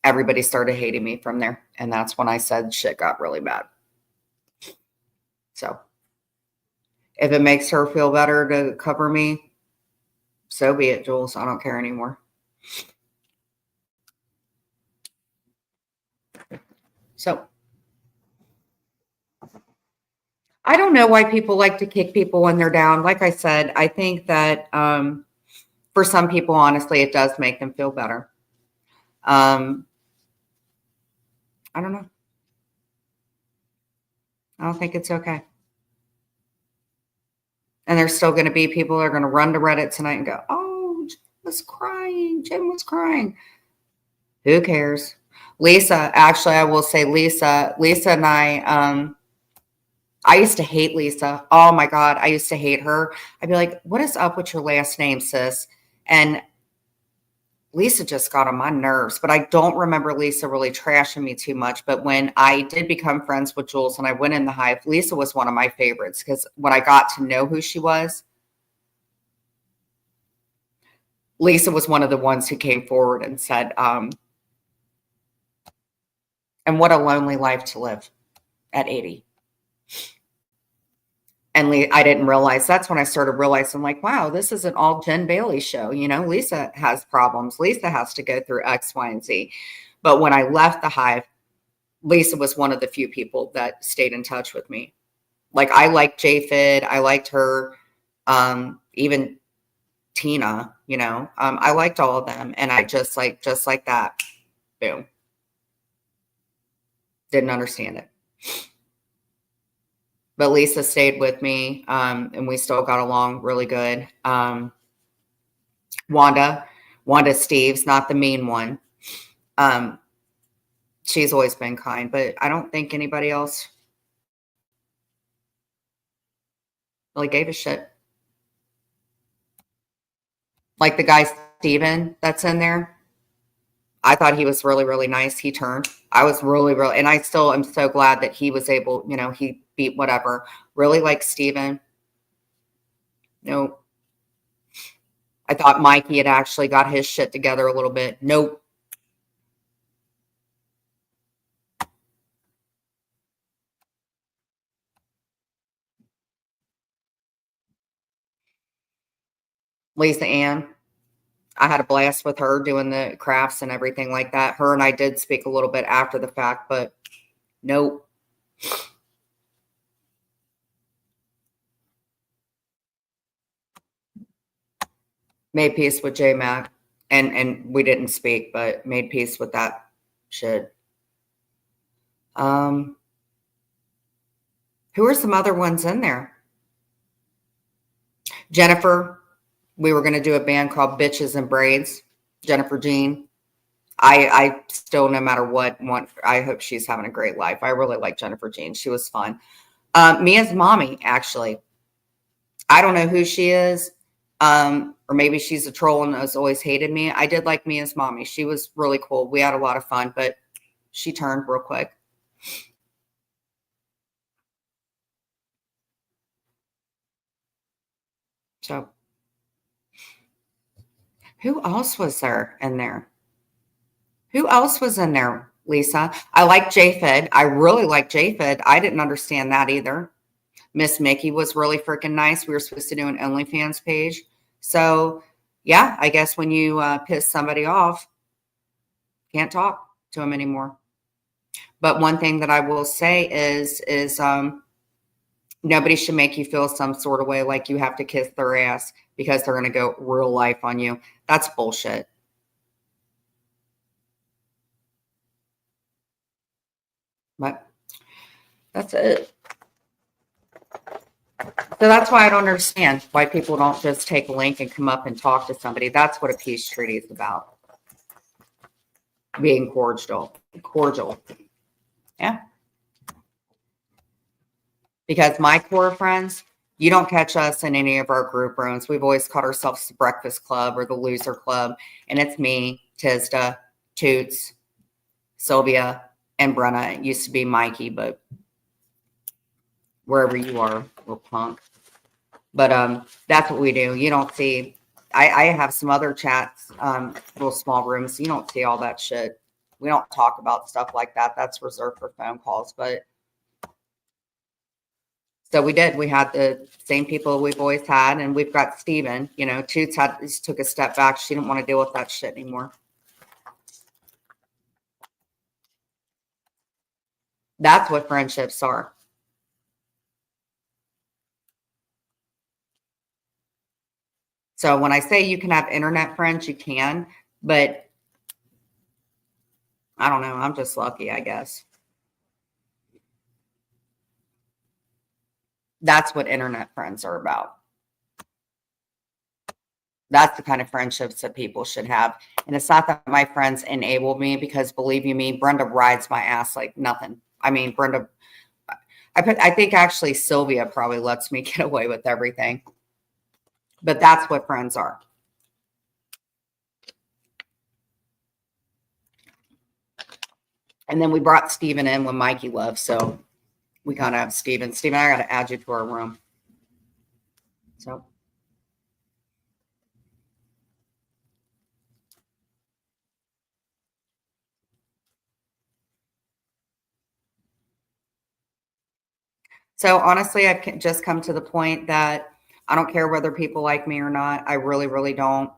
everybody started hating me from there. And that's when I said shit got really bad. So if it makes her feel better to cover me, so be it, Jules. I don't care anymore. So I don't know why people like to kick people when they're down. Like I said, I think that for some people, honestly, it does make them feel better. I don't know. I don't think it's okay. And there's still going to be people that are going to run to Reddit tonight and go, oh, Jim was crying. Jim was crying. Who cares? Lisa, actually, I will say Lisa and I used to hate Lisa. Oh my God, I used to hate her. I'd be like, what is up with your last name, sis? And Lisa just got on my nerves, but I don't remember Lisa really trashing me too much. But when I did become friends with Jules and I went in the Hive, Lisa was one of my favorites because when I got to know who she was, Lisa was one of the ones who came forward and said, and what a lonely life to live at 80. And I didn't realize, that's when I started realizing, like, wow, this isn't all Jen Bailey show. You know, Lisa has problems. Lisa has to go through X, Y, and Z. But when I left the Hive, Lisa was one of the few people that stayed in touch with me. Like, I liked JFid. I liked her. Even Tina, you know, I liked all of them. And I just like that, boom. Didn't understand it. But Lisa stayed with me, and we still got along really good. Wanda Steves, not the mean one. She's always been kind, but I don't think anybody else really gave a shit. Like the guy Steven that's in there, I thought he was really, really nice. He turned. I was really, really, and I still am so glad that he was able, you know, he beat whatever. Really like Steven. Nope. I thought Mikey had actually got his shit together a little bit. Nope. Lisa Ann, I had a blast with her doing the crafts and everything like that. Her and I did speak a little bit after the fact, but nope. Made peace with J Mac, and we didn't speak, but made peace with that shit. Who are some other ones in there? Jennifer, we were going to do a band called Bitches and Braids. Jennifer Jean. I still, no matter what, I hope she's having a great life. I really like Jennifer Jean. She was fun. Mia's mommy, actually. I don't know who she is. Or maybe she's a troll and has always hated me. I did like Mia's mommy. She was really cool. We had a lot of fun, but she turned real quick. So who else was there in there? Who else was in there, Lisa? I like JFed. I really like JFed. I didn't understand that either. Miss Mickey was really freaking nice. We were supposed to do an OnlyFans page. So, yeah, I guess when you piss somebody off, can't talk to them anymore. But one thing that I will say is nobody should make you feel some sort of way like you have to kiss their ass because they're going to go real life on you. That's bullshit. But that's it. So that's why I don't understand why people don't just take a link and come up and talk to somebody. That's what a peace treaty is about. Being cordial. Yeah. Because my core friends, you don't catch us in any of our group rooms. We've always called ourselves the Breakfast Club or the Loser Club. And it's me, Tisda, Toots, Sylvia, and Brenna. It used to be Mikey, but wherever you are, we're punk. But that's what we do. You don't see, I have some other chats, little small rooms. You don't see all that shit. We don't talk about stuff like that. That's reserved for phone calls. But so we did. We had the same people we've always had, and we've got Steven. You know, Toots took a step back. She didn't want to deal with that shit anymore. That's what friendships are. So when I say you can have internet friends, you can, but I don't know. I'm just lucky, I guess. That's what internet friends are about. That's the kind of friendships that people should have. And it's not that my friends enabled me, because believe you me, Brenda rides my ass like nothing. I mean, Brenda, I think actually Sylvia probably lets me get away with everything. But that's what friends are. And then we brought Steven in when Mikey left. So we kind of have Steven. Steven, I got to add you to our room. So honestly, I've just come to the point that I don't care whether people like me or not. I really, really don't.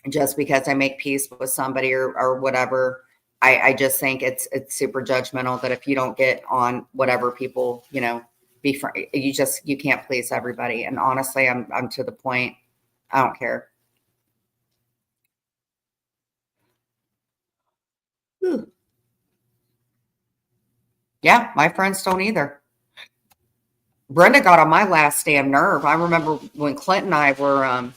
Just because I make peace with somebody or whatever, I just think it's super judgmental that if you don't get on whatever people, you can't please everybody. And honestly, I'm to the point, I don't care. Yeah, my friends don't either. Brenda got on my last damn nerve. I remember when Clint and I were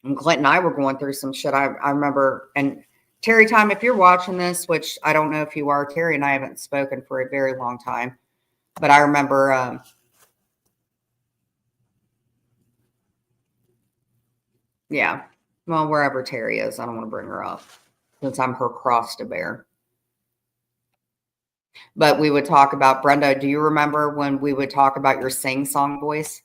going through some shit. I remember, and Terry, time, if you're watching this, which I don't know if you are, Terry and I haven't spoken for a very long time, but I remember, yeah, well, wherever Terry is, I don't want to bring her up since I'm her cross to bear. But we would talk about, Brenda, do you remember when we would talk about your sing-song voice?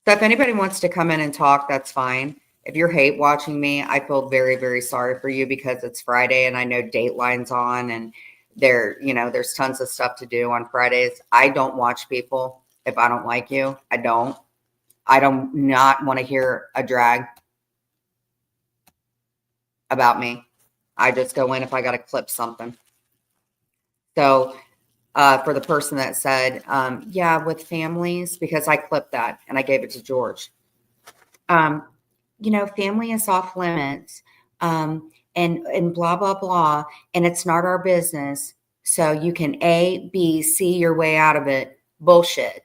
So if anybody wants to come in and talk, that's fine. If you're hate watching me, I feel very, very sorry for you, because it's Friday and I know Dateline's on and there's tons of stuff to do on Fridays. I don't watch people if I don't like you. I don't not want to hear a drag about me. I just go in if I got to clip something. So for the person that said, yeah, with families, because I clipped that and I gave it to George. Family is off limits, and blah, blah, blah. And it's not our business. So you can A, B, C your way out of it. Bullshit.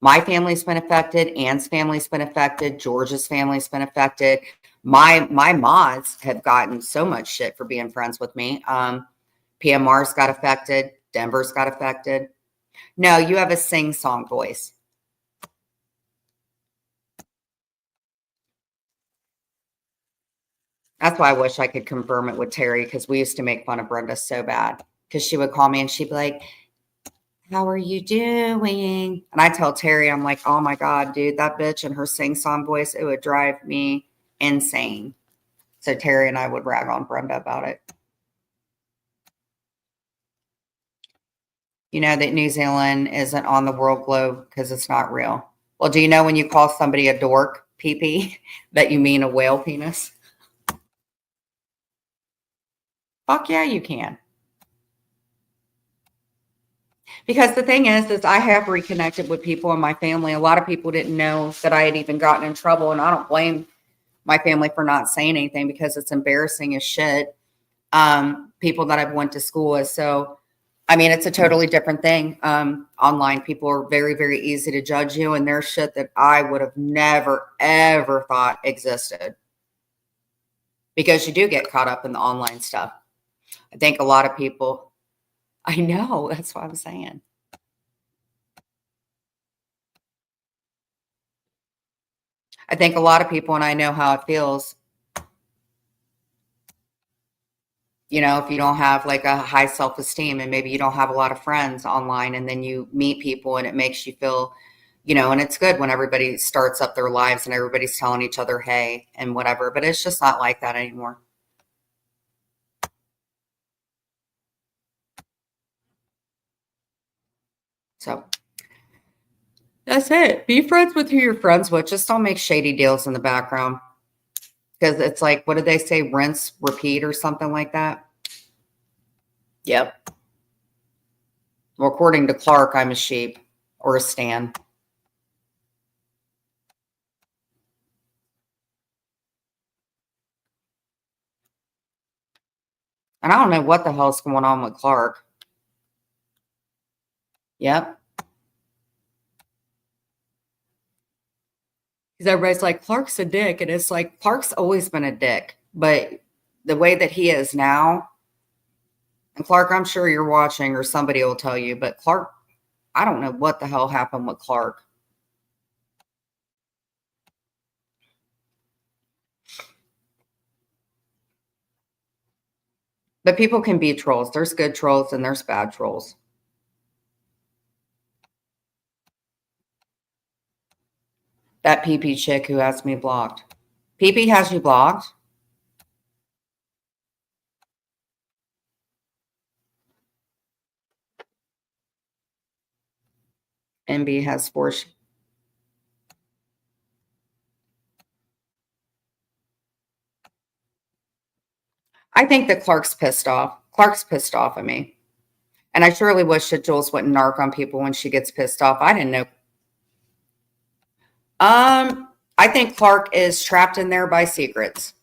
My family's been affected. Ann's family's been affected. George's family's been affected. My mods have gotten so much shit for being friends with me. PMR's got affected. Denver's got affected. No, you have a sing-song voice. That's why I wish I could confirm it with Terry, because we used to make fun of Brenda so bad, because she would call me and she'd be like, how are you doing? And I tell Terry, I'm like, oh my God, dude, that bitch and her sing-song voice, it would drive me insane. So Terry and I would rag on Brenda about it. You know that New Zealand isn't on the world globe because it's not real. Well, do you know when you call somebody a dork, pee-pee, that you mean a whale penis? Fuck yeah, you can. Because the thing is I have reconnected with people in my family. A lot of people didn't know that I had even gotten in trouble, and I don't blame my family for not saying anything, because it's embarrassing as shit. People that I've went to school with. So, I mean, it's a totally different thing. Online, people are very, very easy to judge you, and there's shit that I would have never, ever thought existed, because you do get caught up in the online stuff. I think a lot of people, I know, that's what I'm saying. I think a lot of people, and I know how it feels, if you don't have like a high self-esteem, and maybe you don't have a lot of friends online, and then you meet people and it makes you feel, and it's good when everybody starts up their lives and everybody's telling each other, hey, and whatever, but it's just not like that anymore. So that's it. Be friends with who you're friends with. Just don't make shady deals in the background, because it's like, what did they say? Rinse, repeat, or something like that. Yep. Well, according to Clark, I'm a sheep or a Stan. And I don't know what the hell's going on with Clark. Yep. Because everybody's like, Clark's a dick. And it's like, Clark's always been a dick. But the way that he is now, and Clark, I'm sure you're watching or somebody will tell you, but Clark, I don't know what the hell happened with Clark. But people can be trolls. There's good trolls and there's bad trolls. That PP chick who has me blocked. PP has you blocked? MB has forced. I think that Clark's pissed off. Clark's pissed off at me. And I surely wish that Jules wouldn't narc on people when she gets pissed off. I didn't know. I think Clark is trapped in there by secrets.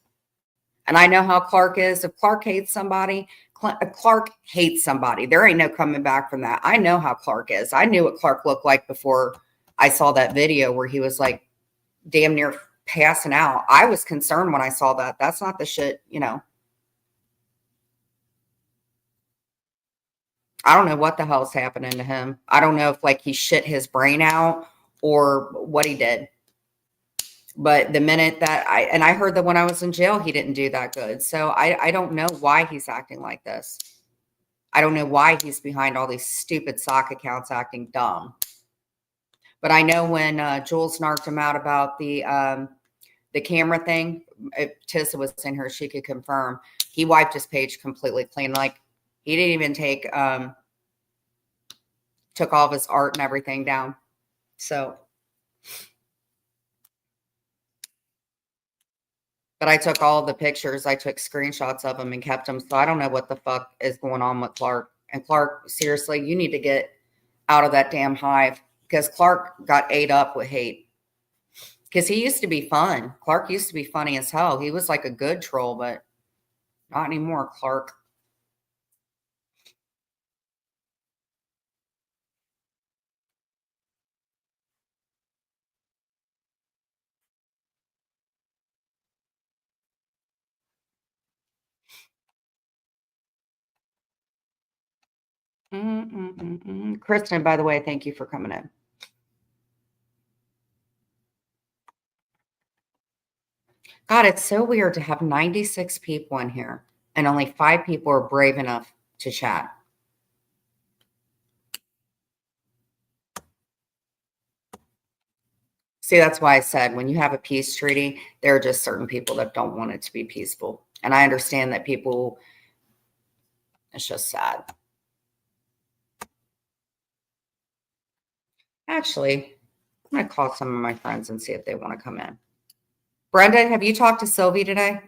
And I know how Clark is. If Clark hates somebody, Clark hates somebody. There ain't no coming back from that. I know how Clark is. I knew what Clark looked like before I saw that video where he was like damn near passing out. I was concerned when I saw that. That's not the shit, you know. I don't know what the hell's happening to him. I don't know if like he shit his brain out or what he did. But the minute that I heard that when I was in jail, he didn't do that good. So I don't know why he's acting like this. I don't know why he's behind all these stupid sock accounts acting dumb. But I know when Jules narked him out about the camera thing, if Tissa was in her, she could confirm. He wiped his page completely clean. Like he didn't even took all of his art and everything down. So. But I took all the pictures. I took screenshots of them and kept them. So I don't know what the fuck is going on with Clark. And Clark, seriously, you need to get out of that damn hive because Clark got ate up with hate. Because he used to be fun. Clark used to be funny as hell. He was like a good troll, but not anymore, Clark. Kristen, by the way, thank you for coming in. God, it's so weird to have 96 people in here and only 5 people are brave enough to chat. See, that's why I said when you have a peace treaty, there are just certain people that don't want it to be peaceful. And I understand that people, it's just sad. Actually, I'm going to call some of my friends and see if they want to come in. Brenda, have you talked to Sylvie today?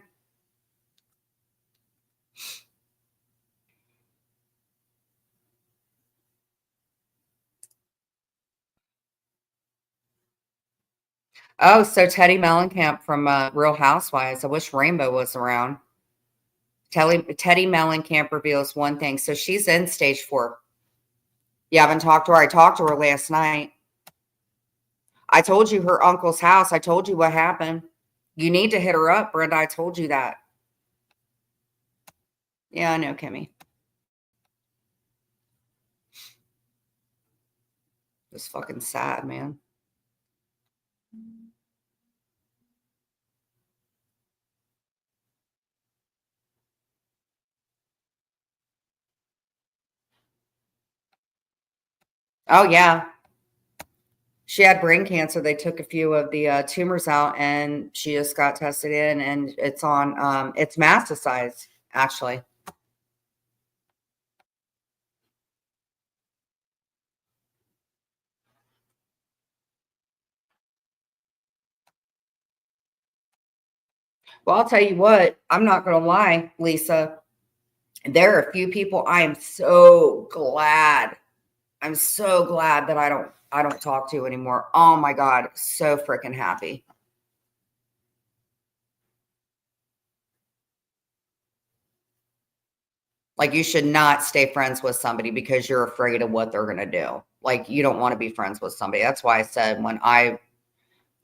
Oh, so Teddy Mellencamp from Real Housewives. I wish Rainbow was around. Teddy Mellencamp reveals one thing. So she's in stage 4. You haven't talked to her? I talked to her last night. I told you her uncle's house. I told you what happened. You need to hit her up, Brenda. I told you that. Yeah, I know, Kimmy. It's fucking sad, man. Oh, yeah. She had brain cancer. They took a few of the tumors out and she just got tested in and it's on, it's metastasized, actually. Well, I'll tell you what, I'm not going to lie, Lisa. There are a few people I am so glad. I'm so glad that I don't talk to anymore. Oh my God. So freaking happy. Like you should not stay friends with somebody because you're afraid of what they're going to do. Like, you don't want to be friends with somebody. That's why I said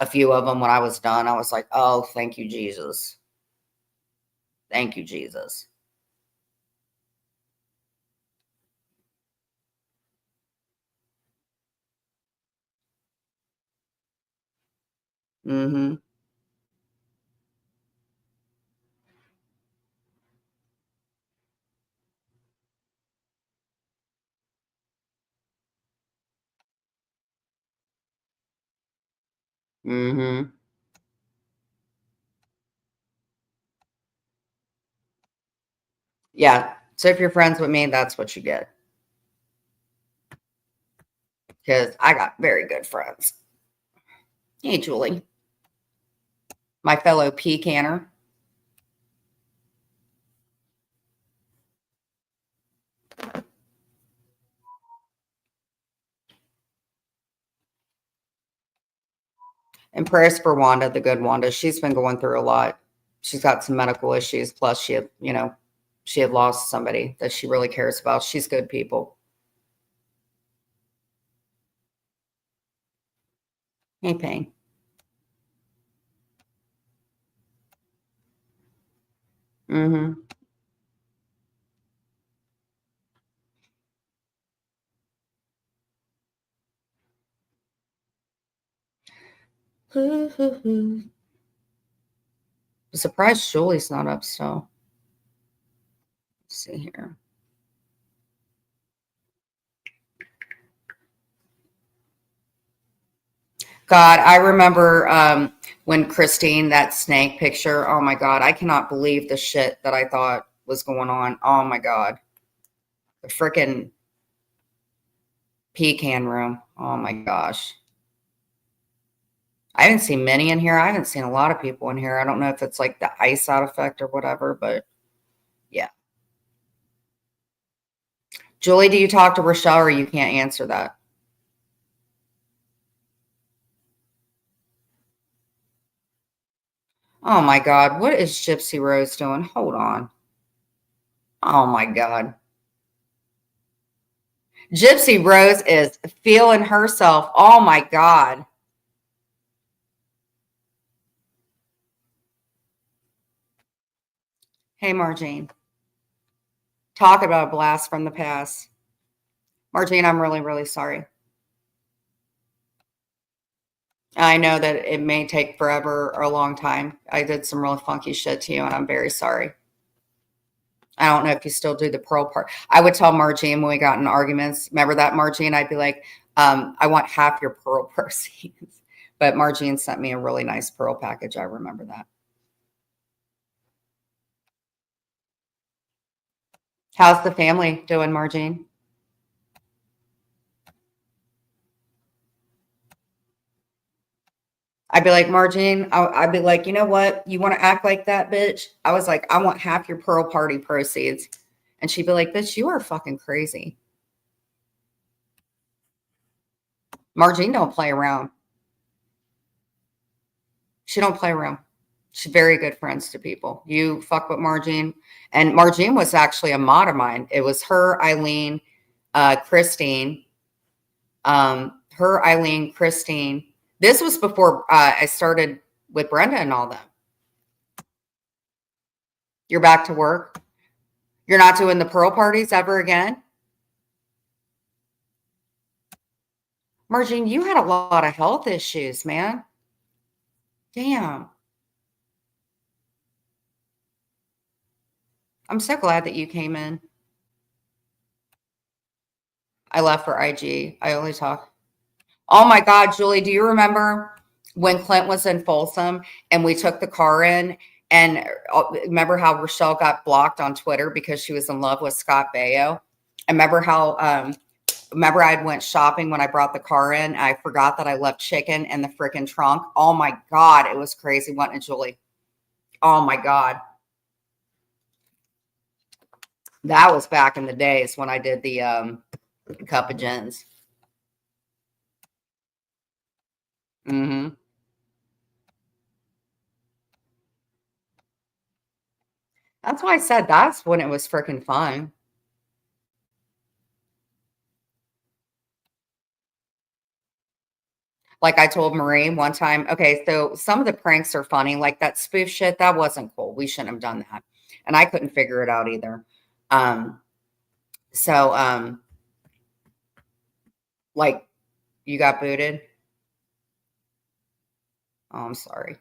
a few of them, when I was done, I was like, oh, thank you, Jesus. Thank you, Jesus. Mm-hmm. Mm-hmm. Yeah. So if you're friends with me, that's what you get. Because I got very good friends. Hey, Julie, my fellow pecanner. And prayers for Wanda, the good Wanda. She's been going through a lot. She's got some medical issues. Plus, she had lost somebody that she really cares about. She's good people. Hey, Pain. Mm-hmm. I'm surprised Julie's not up still. Let's see here. God, I remember when Christine, that snake picture. Oh my God, I cannot believe the shit that I thought was going on. Oh my God, the freaking pecan room. Oh my gosh. I haven't seen many in here. I haven't seen a lot of people in here. I don't know if it's like the ice out effect or whatever, but yeah. Julie, do you talk to Rochelle or you can't answer that? Oh my God, what is Gypsy Rose doing? Hold on. Oh my God. Gypsy Rose is feeling herself. Oh my God. Hey, Margene. Talk about a blast from the past. Margene, I'm really, really sorry. I know that it may take forever or a long time. I did some really funky shit to you, and I'm very sorry. I don't know if you still do the pearl part. I would tell Margene when we got in arguments, remember that, Margene? I'd be like, I want half your pearl proceeds. But Margene sent me a really nice pearl package. I remember that. How's the family doing, Margene? I'd be like, Margene, I'd be like, you know what? You want to act like that, bitch? I was like, I want half your pearl party proceeds. And she'd be like, bitch, you are fucking crazy. Margene don't play around. She don't play around. She's very good friends to people. You fuck with Margene. And Margene was actually a mod of mine. It was her, Eileen, Christine. Her, Eileen, Christine. This was before I started with Brenda and all them. You're back to work. You're not doing the pearl parties ever again? Margene, you had a lot of health issues, man. Damn. I'm so glad that you came in. I left for IG. I only talk. Oh my God, Julie, do you remember when Clint was in Folsom and we took the car in? And remember how Rochelle got blocked on Twitter because she was in love with Scott Baio? I remember how, remember I went shopping when I brought the car in. I forgot that I left chicken in the freaking trunk. Oh my God, it was crazy. Wasn't it, Julie? Oh my God. That was back in the days when I did the Cup of Gins. Mm-hmm. That's why I said that's when it was freaking fun. Like I told Marie one time, okay, so some of the pranks are funny, like that spoof shit, that wasn't cool. We shouldn't have done that. And I couldn't figure it out either. So like you got booted. Oh, I'm sorry.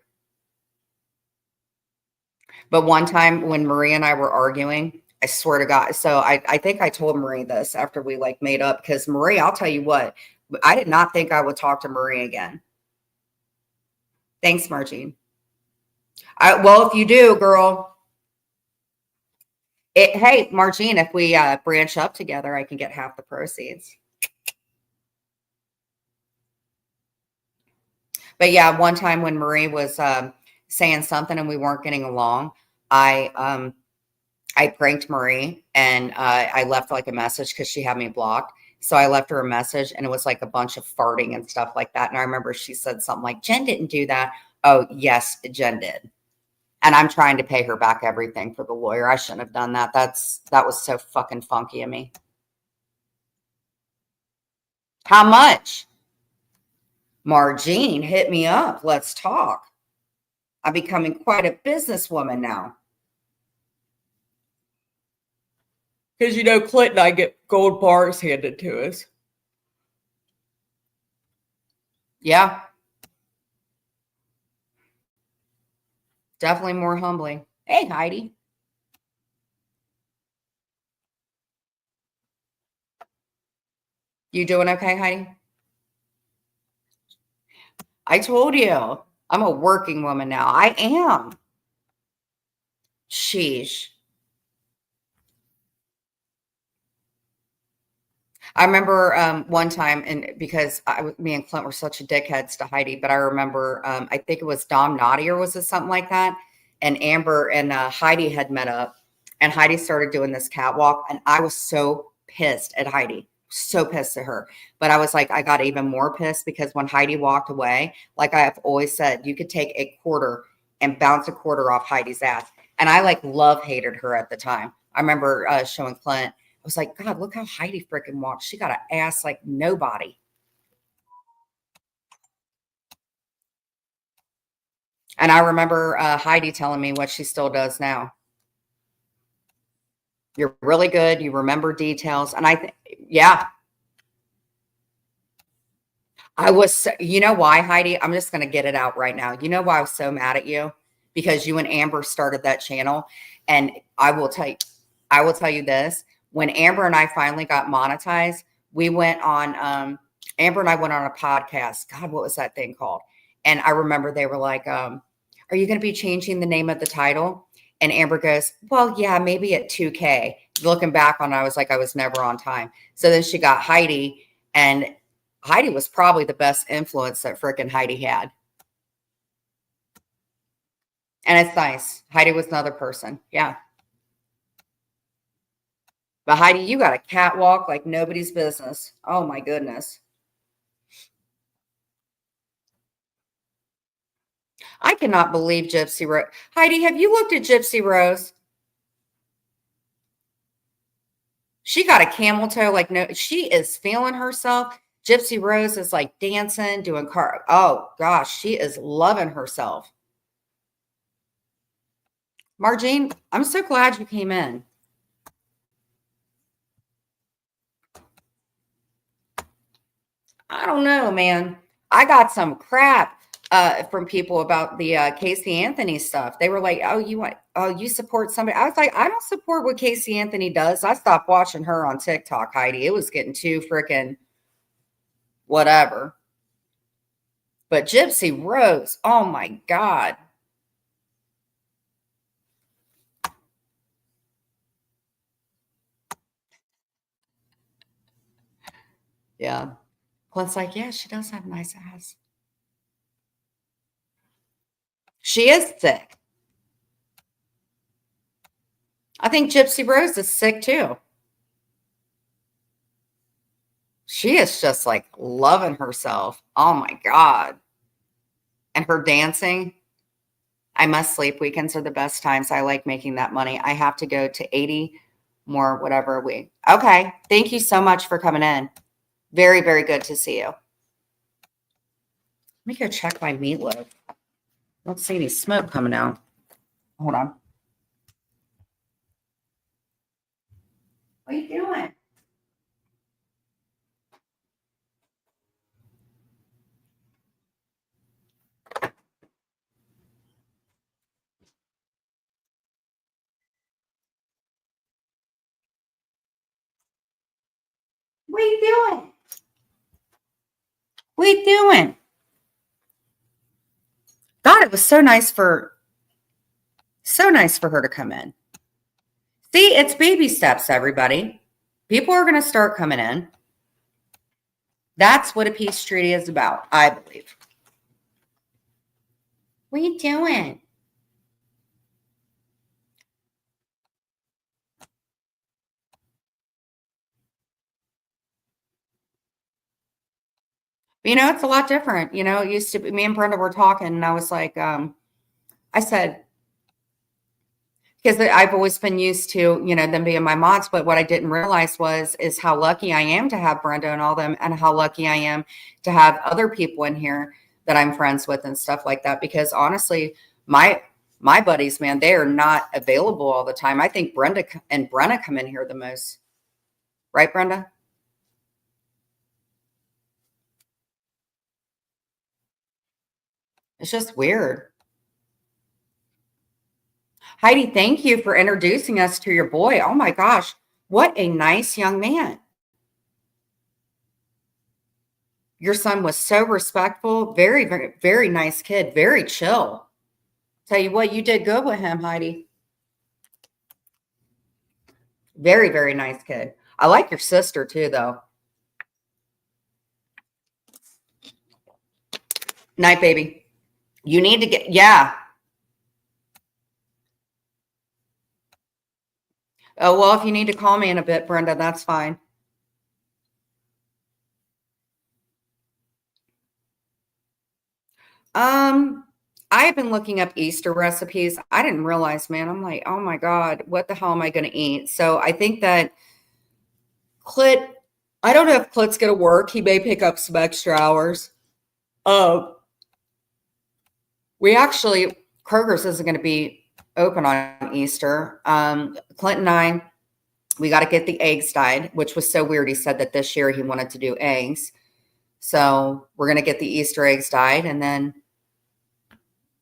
But one time when Marie and I were arguing, I swear to God. So I think I told Marie this after we like made up, because Marie, I'll tell you what, I did not think I would talk to Marie again. Thanks, Margine. Well, if you do, girl, hey, Margine, if we branch up together, I can get half the proceeds. But yeah, one time when Marie was saying something and we weren't getting along, I pranked Marie, and I left like a message because she had me blocked. So I left her a message, and it was like a bunch of farting and stuff like that. And I remember she said something like, Jen didn't do that. Oh, yes, Jen did. And I'm trying to pay her back everything for the lawyer. I shouldn't have done that. That was so fucking funky of me. How much? Margine, hit me up. Let's talk. I'm becoming quite a businesswoman now. Because, you know, Clint and I get gold bars handed to us. Yeah. Definitely more humbling. Hey, Heidi. You doing okay, Heidi? I told you, I'm a working woman now. I am. Sheesh. I remember one time, and because me and Clint were such dickheads to Heidi, but I remember, I think it was Dom Naughty, or was it something like that? And Amber and Heidi had met up, and Heidi started doing this catwalk, and I was so pissed at Heidi, so pissed at her. But I was like, I got even more pissed because when Heidi walked away, like I have always said, you could take a quarter and bounce a quarter off Heidi's ass. And I like love hated her at the time. I remember showing Clint. I was like, God, look how Heidi freaking walks. She got an ass like nobody. And I remember Heidi telling me what she still does now. You're really good. You remember details. And yeah. I was, you know why, Heidi? I'm just going to get it out right now. You know why I was so mad at you? Because you and Amber started that channel. And I will tell you this. When Amber and I finally got monetized, we went on, Amber and I went on a podcast. God, what was that thing called? And I remember they were like, are you going to be changing the name of the title? And Amber goes, well, yeah, maybe at 2K. Looking back on it, I was like, I was never on time. So then she got Heidi, and Heidi was probably the best influence that freaking Heidi had. And it's nice. Heidi was another person. Yeah. But Heidi, you got a catwalk like nobody's business. Oh my goodness. I cannot believe Gypsy Rose. Heidi, have you looked at Gypsy Rose? She got a camel toe like no, she is feeling herself. Gypsy Rose is like dancing, doing oh gosh, she is loving herself. Margine, I'm so glad you came in. I don't know, man. I got some crap from people about the Casey Anthony stuff. They were like, "Oh, you support somebody?" I was like, "I don't support what Casey Anthony does." I stopped watching her on TikTok, Heidi. It was getting too freaking whatever. But Gypsy Rose, oh my God. Yeah. Clint's like, yeah, she does have nice ass. She is sick. I think Gypsy Rose is sick too. She is just like loving herself. Oh my God. And her dancing. I must sleep. Weekends are the best times. I like making that money. I have to go to 80 more, whatever a week. Okay. Thank you so much for coming in. Very, very good to see you. me go check my meatloaf. I don't see any smoke coming out. Hold on. What are you doing? What are you doing? What are you doing? God, it was so nice for her to come in. See, it's baby steps, everybody. People are going to start coming in. That's what a peace treaty is about, I believe. What are you doing? You know, it's a lot different. You know, it used to be, me and Brenda were talking, and I was like, I said, because I've always been used to, you know, them being my mods, but what I didn't realize is how lucky I am to have Brenda and all them, and how lucky I am to have other people in here that I'm friends with and stuff like that. Because honestly, my buddies, man, they are not available all the time. I think Brenda and Brenna come in here the most. Right, Brenda? It's just weird. Heidi, thank you for introducing us to your boy. Oh my gosh, what a nice young man. Your son was so respectful, very, very, very nice kid, very chill. Tell you what, you did good with him, Heidi. Very, very nice kid. I like your sister too, though. Night, baby. You need to get, yeah. Oh, well, if you need to call me in a bit, Brenda, that's fine. I have been looking up Easter recipes. I didn't realize, man. I'm like, oh my God, what the hell am I going to eat? So I think that Clit, I don't know if Clit's going to work. He may pick up some extra hours. We actually, Kroger's isn't going to be open on Easter. Clint and I, we got to get the eggs dyed, which was so weird. He said that this year he wanted to do eggs. So we're going to get the Easter eggs dyed. And then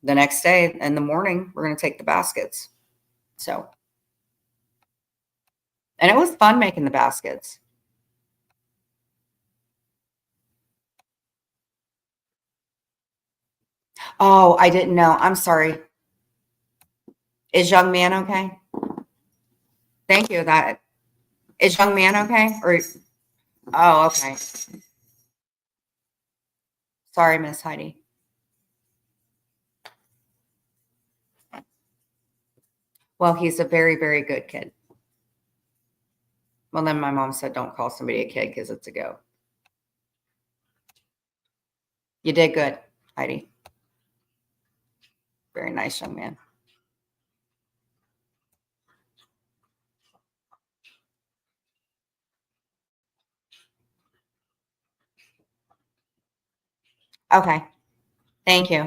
the next day in the morning, we're going to take the baskets. So, and it was fun making the baskets. Oh, I didn't know. I'm sorry. Is young man okay? Thank you. That is young man okay? Or oh, okay. Sorry, Miss Heidi. Well, he's a very, very good kid. Well, then my mom said, don't call somebody a kid because it's a go. You did good, Heidi. Very nice young man. Okay. Thank you.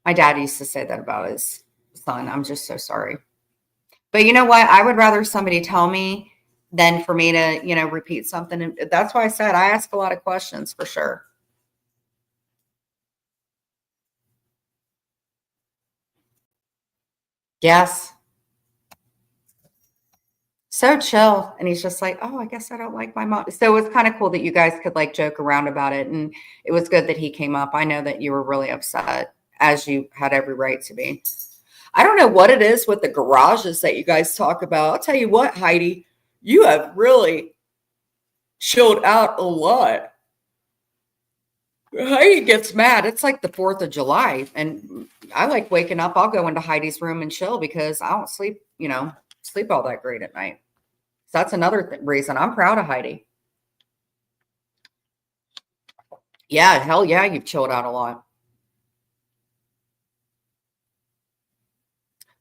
My dad used to say that about his son. I'm just so sorry. But you know what? I would rather somebody tell me than for me to, you know, repeat something. And that's why I said I ask a lot of questions for sure. Yes. So chill. And he's just like, oh, I guess I don't like my mom. So it was kind of cool that you guys could like joke around about it. And it was good that he came up. I know that you were really upset, as you had every right to be. I don't know what it is with the garages that you guys talk about. I'll tell you what, Heidi, you have really chilled out a lot. Heidi gets mad. It's like the 4th of July. And I like waking up. I'll go into Heidi's room and chill because I don't sleep, you know, sleep all that great at night. So that's another reason I'm proud of Heidi. Yeah, hell yeah, you've chilled out a lot.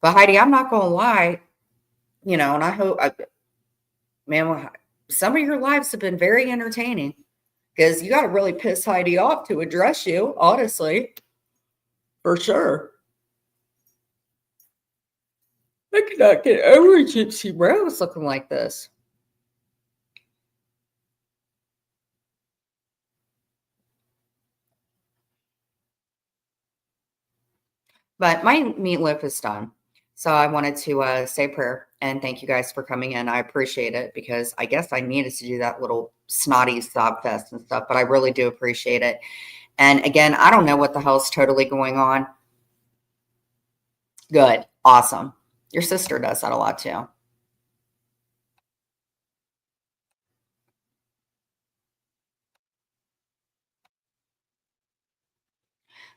But Heidi, I'm not going to lie, you know, and I hope, man, some of your lives have been very entertaining. because you got to really piss Heidi off to address you, honestly. For sure. I cannot get over Gypsy Rose looking like this. But my meatloaf is done. So I wanted to say a prayer and thank you guys for coming in. I appreciate it because I guess I needed to do that little snotty sob fest and stuff, but I really do appreciate it. And again, I don't know what the hell's totally going on. Good. Awesome. Your sister does that a lot too.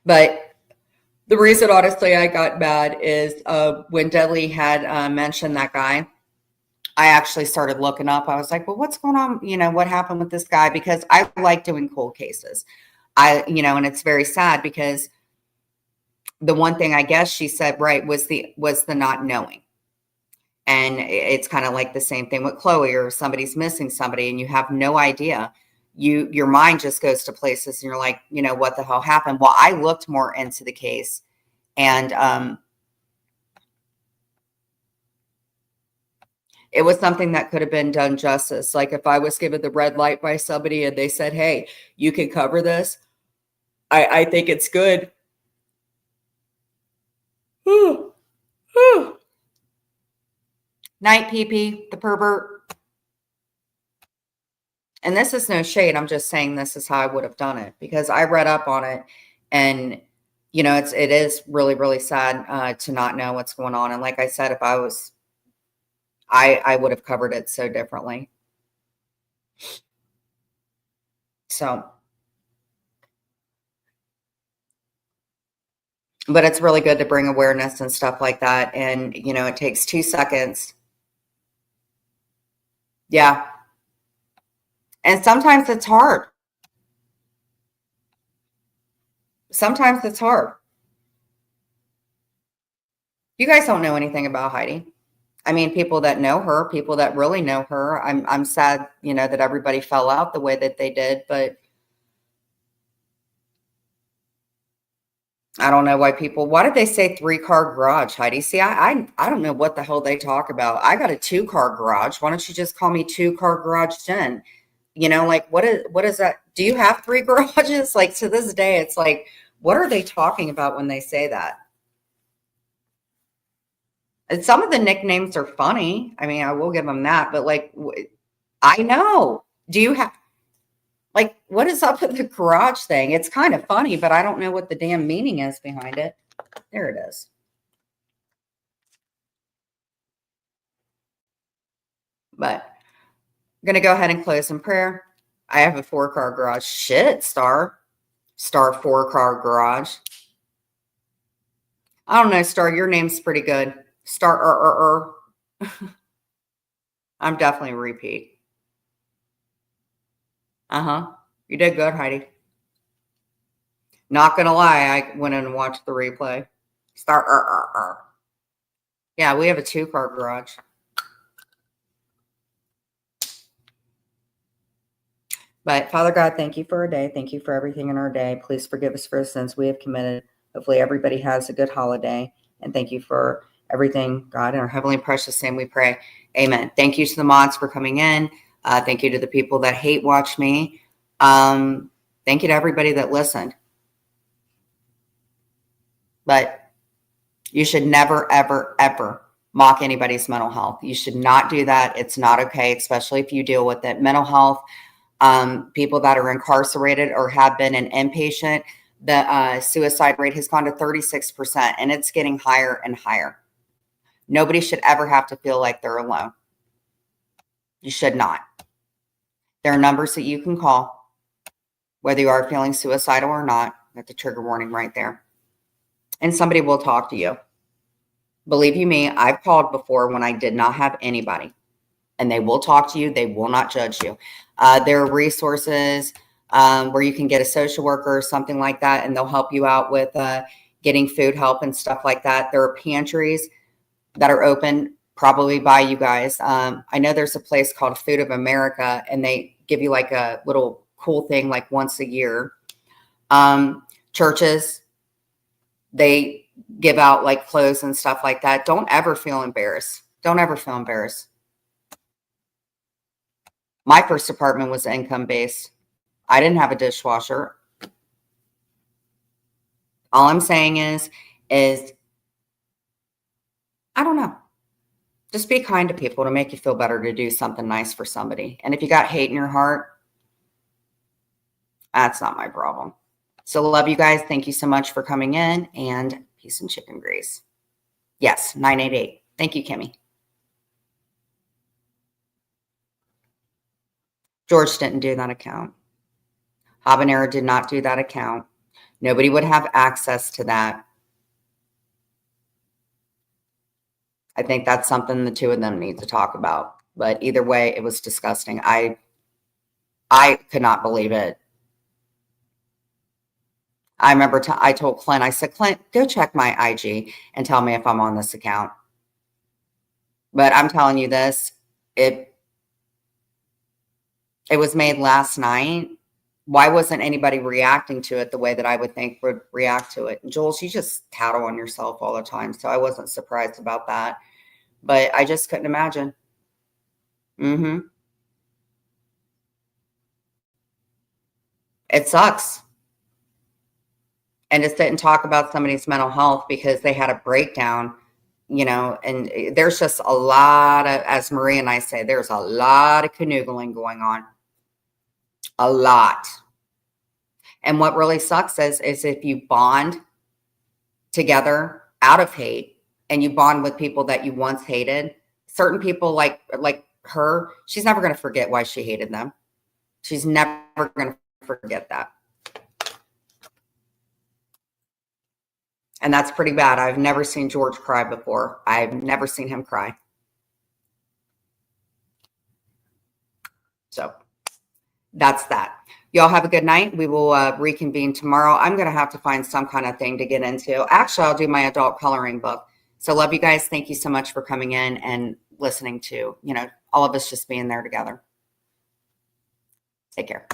But the reason, honestly, I got mad is when Dudley had mentioned that guy, I actually started looking up. I was like, well, what's going on? You know, what happened with this guy? Because I like doing cold cases. And it's very sad because the one thing I guess she said, right, was the not knowing. And it's kind of like the same thing with Chloe, or somebody's missing somebody and you have no idea. Your mind just goes to places and you're like, what the hell happened? Well, I looked more into the case and it was something that could have been done justice. Like if I was given the red light by somebody and they said, hey, you can cover this, I think it's good. Night, pee-pee, the pervert. And this is no shade. I'm just saying this is how I would have done it because I read up on it and, it is really, really sad to not know what's going on. And like I said, if I was, I would have covered it so differently. So, but it's really good to bring awareness and stuff like that. And, it takes 2 seconds. Yeah. And sometimes it's hard. Sometimes it's hard. You guys don't know anything about Heidi. I mean, people that know her, people that really know her. I'm sad, that everybody fell out the way that they did, but I don't know why did they say 3-car garage, Heidi? See, I don't know what the hell they talk about. I got a 2-car garage. Why don't you just call me 2-car garage Jen? What is that? Do you have 3 garages? Like to this day, it's like, what are they talking about when they say that? And some of the nicknames are funny. I mean, I will give them that, but I know. Do you have, what is up with the garage thing? It's kind of funny, but I don't know what the damn meaning is behind it. There it is. But I'm going to go ahead and close in prayer. I have a 4-car garage. Shit, Star 4-car garage. I don't know, Star, your name's pretty good. Star, I'm definitely a repeat. You did good, Heidi. Not gonna lie, I went in and watched the replay. Star, Yeah, we have a 2-car garage. But Father God, thank you for our day. Thank you for everything in our day. Please forgive us for the sins we have committed. Hopefully everybody has a good holiday. And thank you for everything, God. In our heavenly precious name we pray. Amen. Thank you to the mods for coming in. Thank you to the people that hate watch me. Thank you to everybody that listened. But you should never, ever, ever mock anybody's mental health. You should not do that. It's not okay, especially if you deal with it. Mental health, people that are incarcerated or have been an inpatient, the suicide rate has gone to 36%, and it's getting higher and higher. Nobody should ever have to feel like they're alone. You should not. There are numbers that you can call, whether you are feeling suicidal or not. That's the trigger warning right there. And somebody will talk to you. Believe you me, I've called before when I did not have anybody. And they will talk to you. They will not judge you. There are resources where you can get a social worker or something like that, and they'll help you out with getting food help and stuff like that. There are pantries that are open probably by you guys. I know there's a place called Food of America, and they give you like a little cool thing like once a year. Churches, they give out like clothes and stuff like that. Don't ever feel embarrassed. Don't ever feel embarrassed. My first apartment was income based. I didn't have a dishwasher. All I'm saying is I don't know. Just be kind to people to make you feel better to do something nice for somebody. And if you got hate in your heart, that's not my problem. So love you guys. Thank you so much for coming in, and peace and chicken grease. Yes, 988. Thank you, Kimmy. George didn't do that account. Habanero did not do that account. Nobody would have access to that. I think that's something the two of them need to talk about. But either way, it was disgusting. I could not believe it. I remember I told Clint, I said, Clint, go check my IG and tell me if I'm on this account. But I'm telling you this, it was made last night. Why wasn't anybody reacting to it the way that I would think would react to it? And Jules, you just tattle on yourself all the time. So I wasn't surprised about that. But I just couldn't imagine. It sucks. And to sit and talk about somebody's mental health because they had a breakdown, you know, and there's just a lot of, as Marie and I say, there's a lot of canoodling going on. A lot. And what really sucks is if you bond together out of hate and you bond with people that you once hated, certain people like her, she's never going to forget why she hated them. She's never going to forget that. And that's pretty bad. I've never seen George cry before. I've never seen him cry. So that's that. Y'all have a good night. We will reconvene tomorrow. I'm going to have to find some kind of thing to get into. Actually, I'll do my adult coloring book. So love you guys. Thank you so much for coming in and listening to, you know, all of us just being there together. Take care.